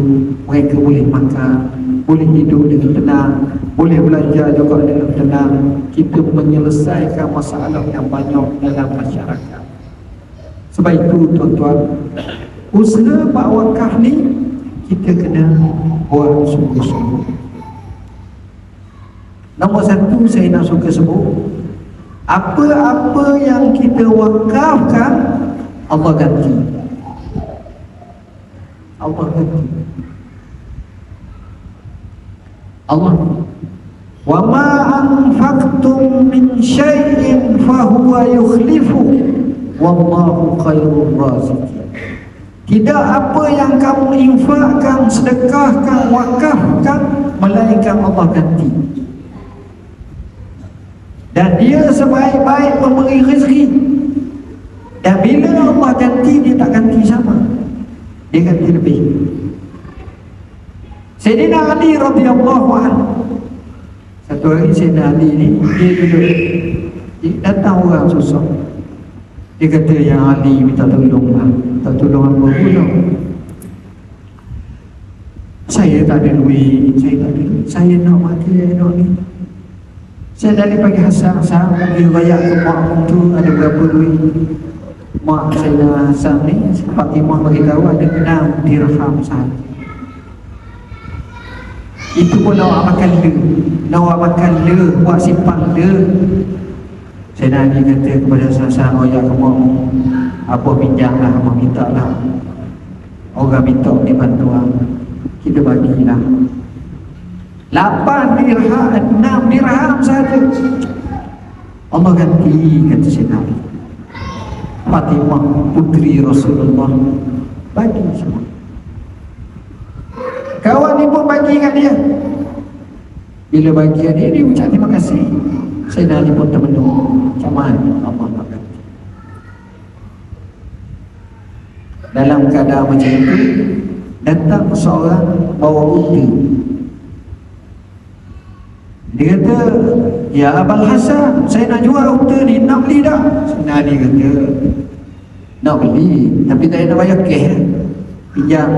S1: mereka boleh makan, boleh hidup dengan tenang, boleh belajar juga dengan tenang. Kita menyelesaikan masalah yang banyak dalam masyarakat. Sebab itu tuan-tuan, usaha pak wakaf ni kita kena buat sungguh-sungguh. Nombor 1 saya nak suka sebut, apa-apa yang kita wakafkan, Allah ganti. Allah ganti. Allah, wa ma anfaqtum min syai'in fahuwa yukhlifu wallahu khairur raziqin. Tidak apa yang kamu infakkan, sedekahkan, wakafkan, melainkan Allah ganti. Dan dia sebaik-baik pemberi rezeki. Dan bila Allah ganti, dia tak ganti sama, dia ganti lebih. Sayyidina Ali radhiyallahu anhu, satu hari Sayyidina Ali ni, dia duduk, datang orang susah. Dia kata, ya Ali, minta tolong lah. Minta tolong apa pula? Saya tak ada duit, saya nak mati, nak ni. Saya dari pagi Hasan pergi rayak ke mak tu, ada berapa duit? Mak saya Hasan ni, Fatimah beritahu ada 6 dirham sahaja. Itu pun awak makan le, buat simpan le. Saya Nabi kata kepada Hasan, rayak ke mak, apa pinjam lah, apa minta lah. Orang minta ni bantuan, kita bagilah. 8 dirham, 6 dirham saja Allah ganti, kata Sayyidina Ali. Fatimah puteri Rasulullah, bagi semua. Kawan ni pun bagi kat dia. Bila bagi dia, dia ucap terima kasih. Sayyidina Ali pun termenung. Macam mana Allah makan? Dalam keadaan macam itu, datang seorang bawa unta. Dia kata, ya Abul Hasan, saya nak jual unta ni, nak beli tak? Sayyidina Ali kata, nak beli, tapi tak nak bayar cash. Pinjam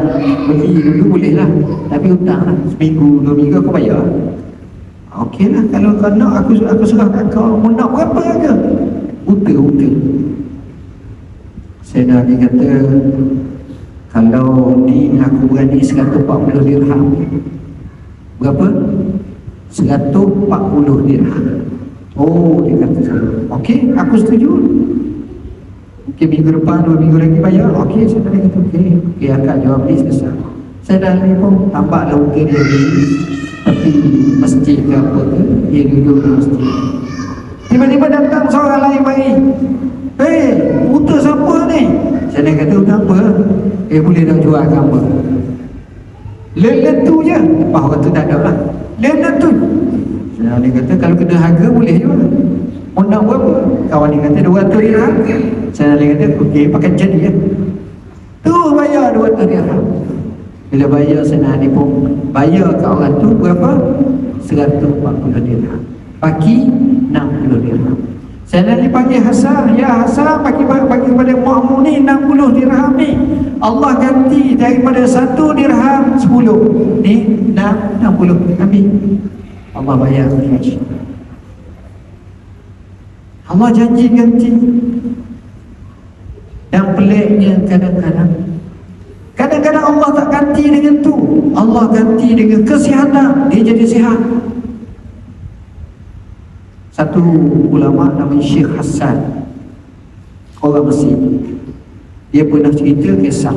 S1: beli dulu boleh lah, tapi hutang lah, seminggu 2 minggu aku bayar. Okey lah, kalau kau nak aku serahkan kau. Mau nak berapa harga? Unta. Sayyidina Ali kata, kalau ni aku berani 140 dirham. Berapa? 140 dirham. Oh, dia kata saya, okey, aku setuju. Okey, minggu depan 2 minggu lagi bayar. Okey, Sayyidina Ali kata okey, akak jawab ni selesai. Sayyidina Ali pun tambahlah unta dia beli tapi masjid ke apa ke, dia duduk di masjid. Tiba-tiba datang seorang lain mari. Unta siapa ni? Saya kata, unta apa? Boleh nak jual ke apa? Letu je. Orang tu tak ada lah. Letu. Saya kata, kalau kena harga boleh jual. Mau nak berapa? Kawan dia kata 200 dirham. Saya kata, okey, pakai jadi ya. Tu bayar 200 dirham. Bila bayar Sayyidina Ali pun bayar kat orang tu berapa? 140 dirham. Bagi 60 dirham. Sayyidina Ali panggil Hasan, ya Hasan, bagi kepada makmu ni 60 dirham ni. Allah ganti daripada 1 dirham 10. Ni 60. Ambil. Allah bayar. Allah janji ganti. Dan peliknya kadang-kadang Allah tak ganti dengan tu. Allah ganti dengan kesihatan. Dia jadi sihat. Satu ulama namanya Syekh Hassan, orang Mesir. Dia pernah cerita kisah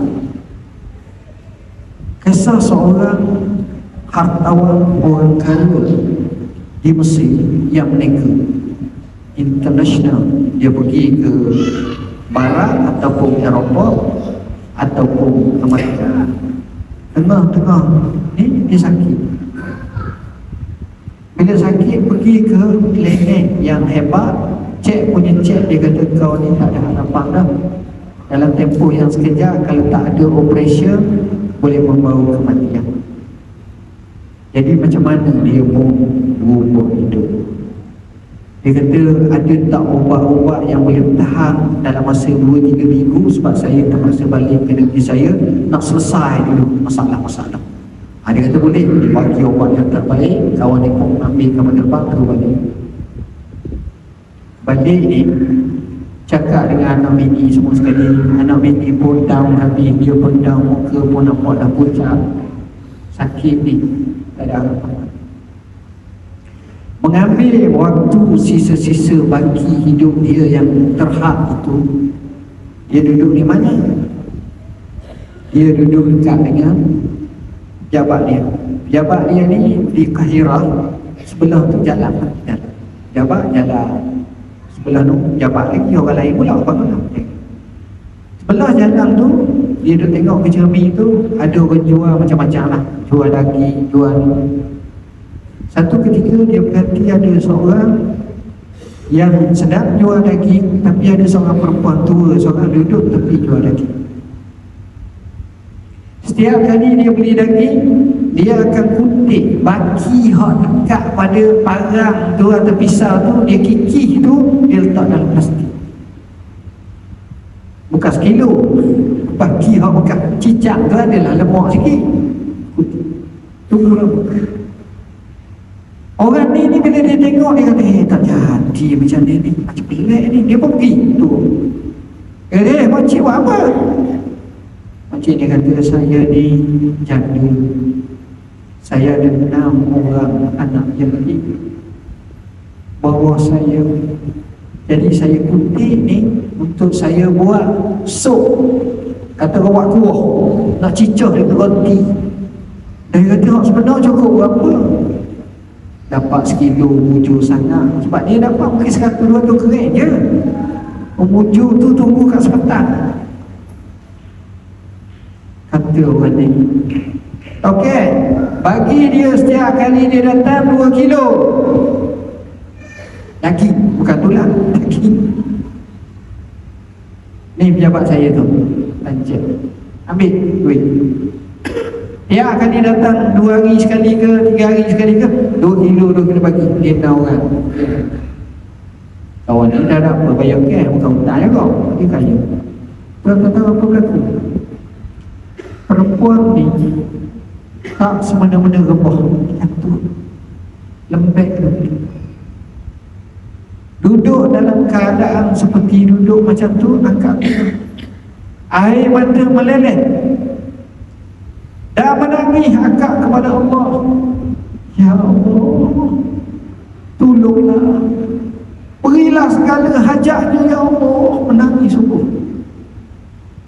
S1: seorang hartawan, orang kaya di Mesir yang meneka international. Dia pergi ke Barat ataupun Eropah ataupun Amerika. Tengah-tengah ni dia sakit. Bila sakit pergi ke klinik yang hebat, cek, dia kata kau ni tak ada harapan dah. Dalam tempoh yang sekejap, kalau tak ada operation, boleh membawa kematian. Jadi macam mana dia mau berubah hidup? Dia kata, ada tak ubat-ubat yang boleh tahan dalam masa 2-3 minggu, sebab saya terpaksa balik ke negeri saya, nak selesai dulu masalah-masalah. Dia kata boleh, dia bagi ubat yang terbaik. Kawan dia pun ambil kapal terbang terus balik ni, cakap dengan anak bini semua sekali. Anak bini pun down habis, dia pun down, muka pun nampak dah pucat, sakit ni, tak ada harapan. Mengambil waktu sisa-sisa bagi hidup dia yang terhad itu. Dia duduk di mana? Dia duduk dekat dengan jabat dia. Jabat dia ni di Kahirah, sebelah tu jalan. Jabat jalan, sebelah tu jabat lagi orang lain pula bangun. Sebelah jalan tu dia duduk tengok ke cermin tu, ada orang jual macam-macam lah, jual daging, jual ni. Satu ketika dia berhati, ada seorang yang sedang jual daging, tapi ada seorang perempuan tua, seorang duduk tepi jual daging. Setiap kali dia beli daging, dia akan kutip baki hak dekat pada parang tu atau pisau tu, dia kikih tu, dia letak dalam plastik. Bukan sekilo, baki hak bekas cicak tu adalah lemak sikit, kutip. Tunggu lama. Orang ni bila dia tengok, dia kata, tak jadi macam ni, macam pelik ni. Dia pun pergi tu. Makcik buat apa? Makcik dia kata, saya ni janda. Saya ada 6 orang anak yatim bawah saya. Jadi saya kutip ni untuk saya buat sup. Kata orang buat kuah, nak cicah dengan roti. Dan dia kata, sebenar cukup berapa? Dapat sekilo bujur sangat. Sebab dia dapat mungkin 100-200 kering je. Penguju tu tunggu kat sepetan. Kata orang ni, okey, bagi dia setiap kali dia datang 2 kilo daging, bukan tulang, daging. Ni pejabat saya tu, lanjut, ambil duit. Dia akan dia datang 2 hari sekali ke 3 hari sekali ke, 2 kilo bagi. Dia tahu orang kawan ni dah ada apa, bayar cash, bukan hutang je kau, dia kaya. Tuan tahu apa berlaku? Perempuan ni tak semena-mena rebah, jatuh lembek duduk dalam keadaan seperti duduk macam tu, angkat air mata meleleh, dah menangis akak kepada Allah, ya Allah tolonglah, berilah segala hajatnya ya Allah, menangis sungguh,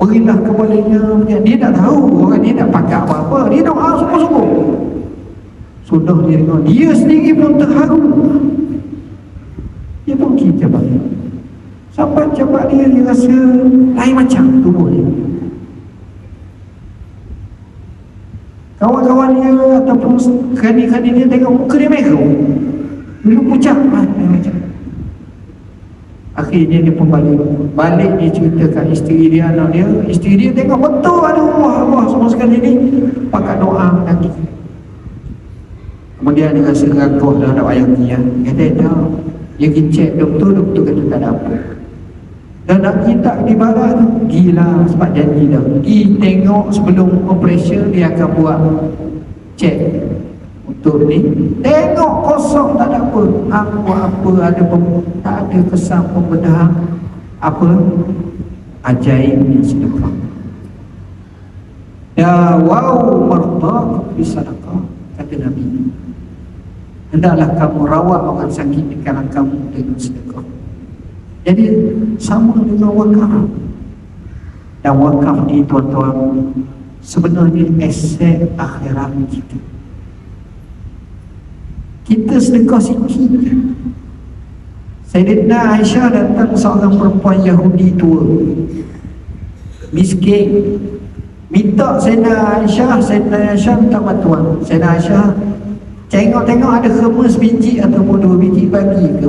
S1: berilah kepadanya. Dia tak tahu orang ni nak pakai apa-apa, dia doa sungguh-sungguh. Sudah dia dengar, dia sendiri pun terharu, dia pun kita balik sampai cepat dia rasa lain macam tubuh dia. Kawan-kawan dia ataupun kani-kani dia tengok muka dia merah, dulu pucat macam. Akhirnya dia pun balik dia ceritakan isteri dia, anak dia. Isteri dia tengok betul ada Allah semua sekali ni, pakai doa lagi. Kemudian dia rasa raguh dah nak ayam dia. Dia kata dah, dia pergi cek doktor kata tak ada apa. Dan nak pergi tak di barat tu, gila sebab janji dah. Pergi tengok sebelum operasi, dia akan buat cek untuk ni, tengok kosong, tak ada apa ada tak ada kesan pembedahan apa, ajaib ni sedekah. Ya wow mardah bisadaqah, kata Nabi, hendaklah kamu rawat orang sakit di kalangan kamu dengan sedekah. Jadi sama dengan wakaf. Dan wakaf ni tuan-tuan sebenarnya aset akhirat kita. Kita sedekah sikit. Sayyidina Aisyah datang seorang perempuan Yahudi tua, miskin, minta Sayyidina Aisyah minta bantuan. Sayyidina Aisyah tengok-tengok ada khema sebiji ataupun 2 biji, bagi ke.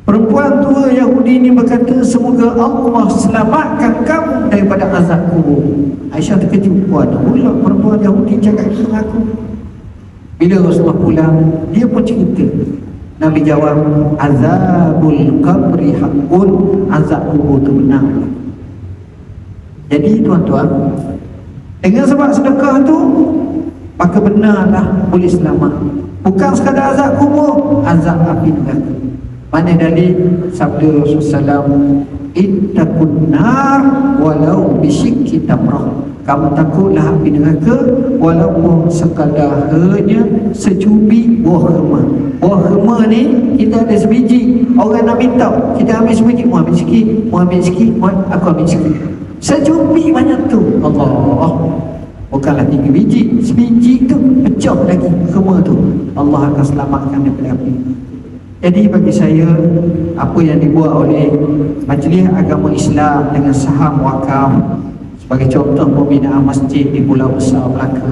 S1: Perempuan tua Yahudi ini berkata, semoga Allah selamatkan kamu daripada azab kubur. Aisyah terkejut, ada pula perempuan Yahudi cakap dengan aku. Bila Rasulullah pulang, dia pun cerita. Nabi jawab, azabul qabri haqqun, azab kubur itu benar. Jadi tuan-tuan, dengan sebab sedekah tu, maka benarlah boleh selamat. Bukan sekadar azab kubur, azab api neraka. Mana dalil sabda Rasulullah SAW, ittaqun nar walau bisyikki tamrah. Kamu takutlah api neraka walaupun sekadar hanya secubit buah kurma. Buah kurma ni kita ada sebiji, orang nak minta, kita ambil sebiji, mu ambil sikit, aku ambil sikit. Secubit banyak tu, Allah, bukanlah 3 biji, sebiji tu pecah lagi kurma tu, Allah akan selamatkan daripada api. Jadi bagi saya, apa yang dibuat oleh Majlis Agama Islam dengan saham wakaf sebagai contoh pembinaan masjid di Pulau Besar Melaka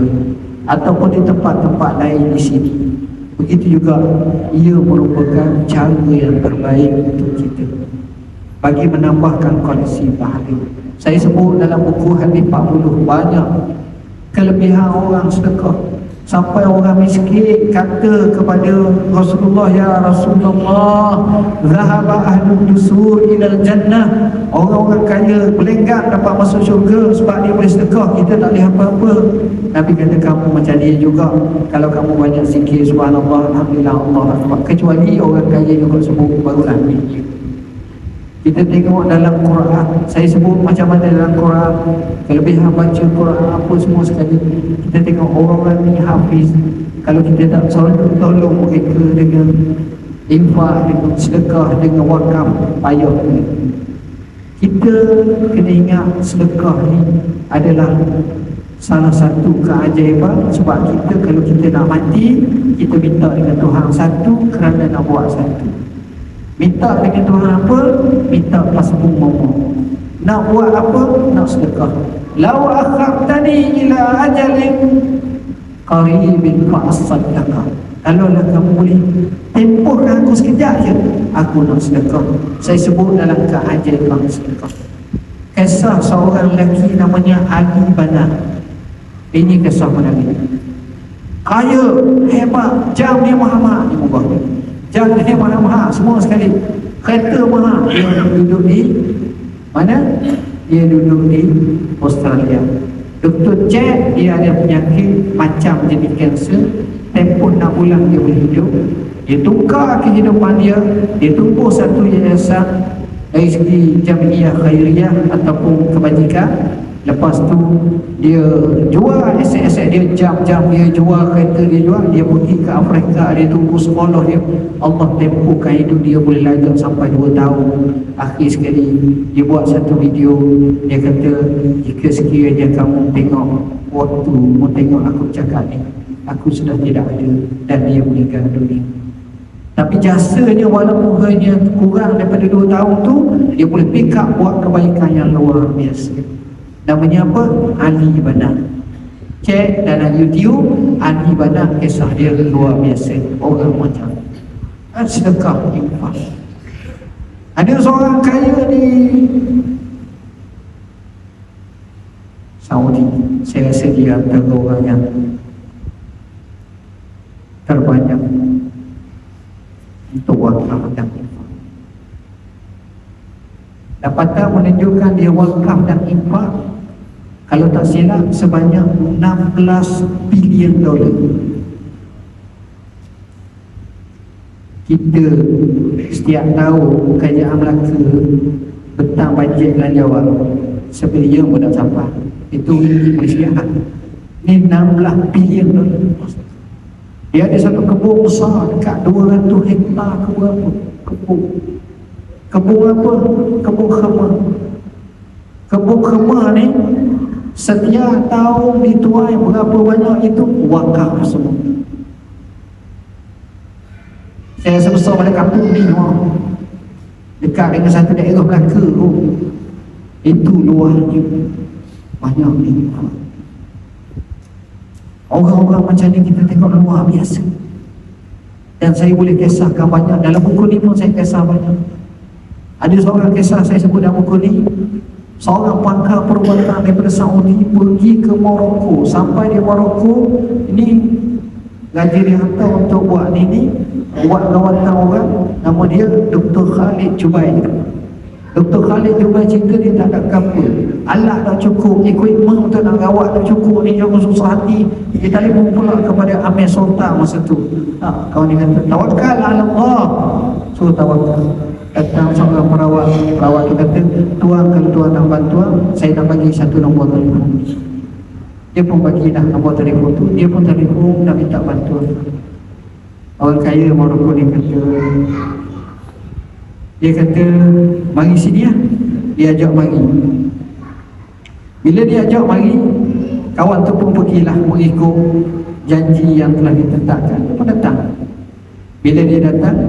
S1: ataupun di tempat-tempat lain di sini, begitu juga ia merupakan cara yang terbaik untuk kita bagi menambahkan koleksi pahala. Saya sebut dalam buku hadis 40 banyak kelebihan orang sedekah. Sampai orang miskin kata kepada Rasulullah, ya Rasulullah, zahaba ahlud dusur ilal jannah. Orang-orang kaya belenggang dapat masuk syurga sebab dia boleh sedekah, kita tak boleh apa-apa. Nabi kata, kamu macam dia juga. Kalau kamu banyak zikir subhanallah, alhamdulillah, Allah akbar. Kecuali orang kaya juga sebut, barulah dia. Kita tengok dalam Quran, saya sebut macam mana dalam Quran, kelebihan baca Quran apa semua sekali. Kita tengok orang ni hafiz, kalau kita tak tolong mereka dengan infak, dengan sedekah, dengan wakaf, payah. Kita kena ingat sedekah ni adalah salah satu keajaiban. Sebab kita kalau kita nak mati, kita minta dengan Tuhan satu kerana nak buat satu. Minta dengan Tuhan apa? Minta pas umur. Nak buat apa? Nak sedekah. Law akhartani ila ajalin qaribin fa asaddaqah. Kalaulah kamu boleh tempohkan aku sekejap je, aku nak sedekah. Saya sebut dalam keajaiban sedekah. Kisah seorang lelaki namanya Ali Bana. Ini kisah Nabi. Kaya, hebat, jam dia mahal-mahal ni mubah. Jam dia mahal-mahal semua sekali. Kereta mahal. Dia duduk di mana? Dia duduk di Australia. Doktor cek dia ada penyakit macam jenis kanser. Tempoh 6 bulan dia boleh hidup. Dia tukar kehidupan dia. Dia tumbuh satu yayasan dari segi jamiah khairiyah ataupun kebajikan. Lepas tu dia jual aset-aset dia, jam-jam dia jual, kereta dia jual. Dia pergi ke Afrika, dia tunggu sekolah dia. Allah tempohkan hidup dia boleh lagak sampai 2 tahun. Akhir sekali dia buat satu video. Dia kata, jika sekiranya kamu tengok waktu, mau tengok aku cakap ni, aku sudah tidak ada, dan dia meninggal dunia. Tapi jasanya walaupun hanya kurang daripada 2 tahun tu, dia boleh pick up buat kebaikan yang luar biasa. Namanya apa? Ali Bana. Cek dalam YouTube Ali Bana, kisah dia luar biasa. Orang macam sedekah, infak. Ada seorang kaya di Saudi. Saya rasa dia antara orang yang terbanyak untuk wakaf dan infak. Dapatan menunjukkan dia wakaf dan infak, kalau tak silap, sebanyak 16 bilion dolar. Kita setiap tahun kerajaan Melaka bentang bajet belanja awal sebilion pun tak sampai. Itu ringgit Malaysia. Ini 16 bilion dolar. Dia ada satu kebun besar dekat 200 hektar kebun. Kebun apa? Kebun khemah. Kebun khemah ni setiap tahun dituai berapa banyak itu wakaf semua. Saya sebesar pada kampung ni, dekat dengan satu daerah Melaka tu, itu luarnya banyak ni. Orang-orang macam ni kita tengok luar biasa. Dan saya boleh kisahkan banyak. Dalam buku ni pun saya kisah banyak. Ada seorang kisah saya sebut dalam buku ni. Seorang pakar perubatan daripada Saudi pergi ke Morocco. Sampai di Morocco, ini gaji dia hantar untuk buat ni buat rawatan orang. Nama dia Dr. Khalid Jubair. Dr. Khalid Jubair cerita dia tak ada kapal, alat tak cukup, equipment untuk nak rawat tak cukup. Dia jangan susah hati. Dia telefon pula kepada Amir Sultan masa tu. Kawan dia kata, tawakal ala Allah. So tawakal. Datang seorang perawat tu kata, tuan, kalau tuan nak bantuan, saya nak bagi satu nombor telefon. Dia pun bagilah nombor telefon tu. Dia pun telefon nak minta bantuan. Orang kaya Morocco ni kata, dia kata, mari sini lah. Dia ajak mari. Bila dia ajak mari, kawan tu pun pergilah mengikut janji yang telah ditetapkan. Dia pun datang. Bila dia datang,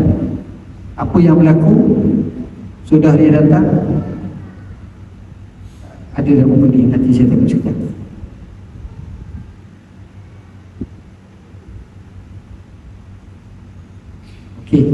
S1: apa yang berlaku? Sudah dia datang, ada dalam buku ni, nanti saya tengok sekejap. Okey.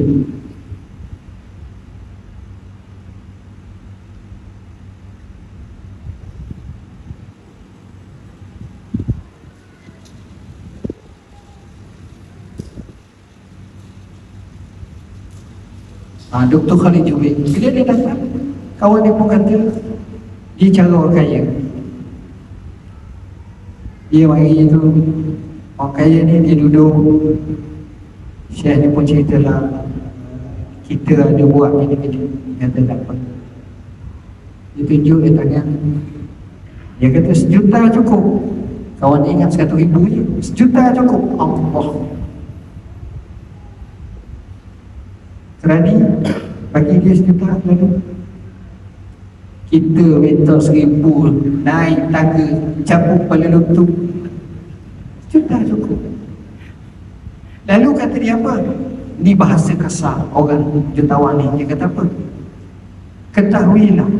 S1: Dr. Khalid Jubair, bila dia datang, kawan dia pun kata, dia cara orang kaya. Dia mari tu, orang kaya ni dia duduk. Syekh ni pun ceritalah, kita ada buat gini-gini. Kata tak apa. Dia tunjuk dia tangan. Dia kata 1 juta cukup. Kawan dia ingat 100,000 je. 1 juta cukup. Allah. Kerani bagi dia 1 juta lalu. Kita minta 1,000, naik tangga, cabut kepala lutut. 1 juta cukup. Lalu kata dia apa? Ini bahasa kasar orang jutawan ni. Dia kata apa? Ketahuilah,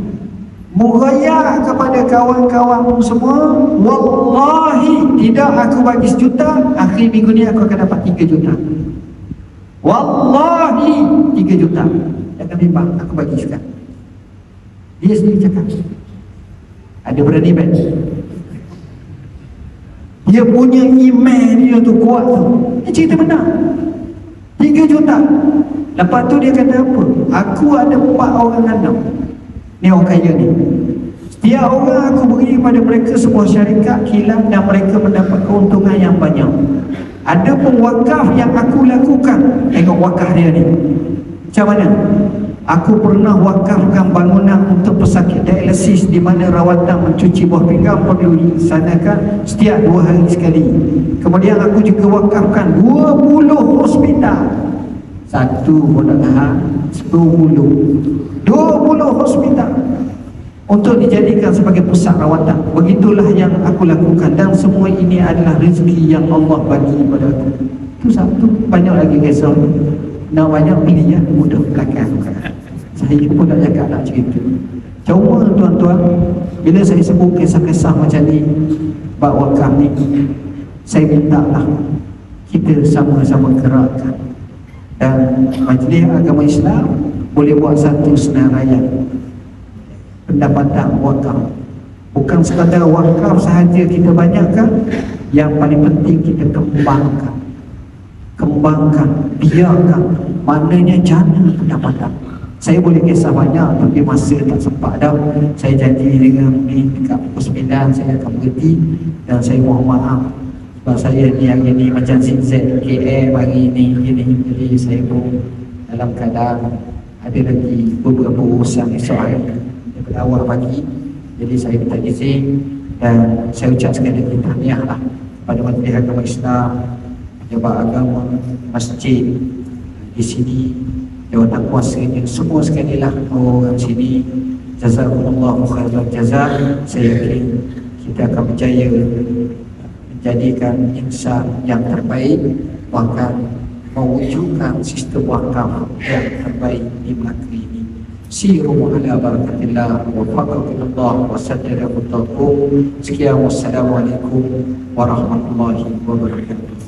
S1: muraya kepada kawan-kawanmu semua, wallahi tidak aku bagi 1 juta, akhir minggu ni aku akan dapat 3 juta. Wallahi 3 juta. Jangan bimbang, aku bagi sekarang. Dia sendiri cakap. Ada berani bet. Dia punya email dia tu kuat tu. Ini cerita benar. 3 juta. Lepas tu dia kata apa? Aku ada 4 orang anak. Ni orang kaya ni. Setiap orang aku beri kepada mereka sebuah syarikat kilang dan mereka mendapat keuntungan yang banyak. Ada pun wakaf yang aku lakukan. Tengok wakaf dia ni. Macam mana? Aku pernah wakafkan bangunan untuk pesakit dialisis di mana rawatan mencuci buah pinggang perlu dilaksanakan setiap 2 hari sekali. Kemudian aku juga wakafkan 20 hospital. Satu pun tak tahan, 20 hospital untuk dijadikan sebagai pusat rawatan. Begitulah yang aku lakukan dan semua ini adalah rezeki yang Allah bagi kepada aku. Itu satu. Banyak lagi kisah. Nak banyak beli ya, mudah belakang. Saya pun nak cakap nak cerita. Cuma tuan-tuan, bila saya sebut kisah-kisah macam ni, bab wakaf ni, saya minta lah kita sama-sama gerakkan. Dan Majlis Agama Islam boleh buat satu senarai pendapatan wakaf. Bukan sekadar wakaf sahaja kita banyakkan, yang paling penting kita kembangkan, biarkan, maknanya jana pendapatan. Saya boleh kisah banyak tapi masa tak sempat dah. Saya janji dengan ni dekat pukul 9 saya akan berhenti dan saya mohon maaf sebab saya ni hari ni macam ZZ KM hari ni gini. Jadi saya pun dalam keadaan ada lagi beberapa urusan esok hari daripada awal pagi. Jadi saya minta izin dan saya ucap sekali lagi tahniah lah pada Majlis Agama Islam, pejabat agama, masjid di sini, jawatan kuasanya, semua sekali lah orang sini. Jazakumullahu khairan jazak. Saya yakin kita akan berjaya menjadikan insan yang terbaik, bahkan mewujudkan sistem wakaf yang terbaik di Melaka ini. Siru ala barakatillah wa faqakullah wa saddadakum. Sekian, wassalamualaikum warahmatullahi wabarakatuh.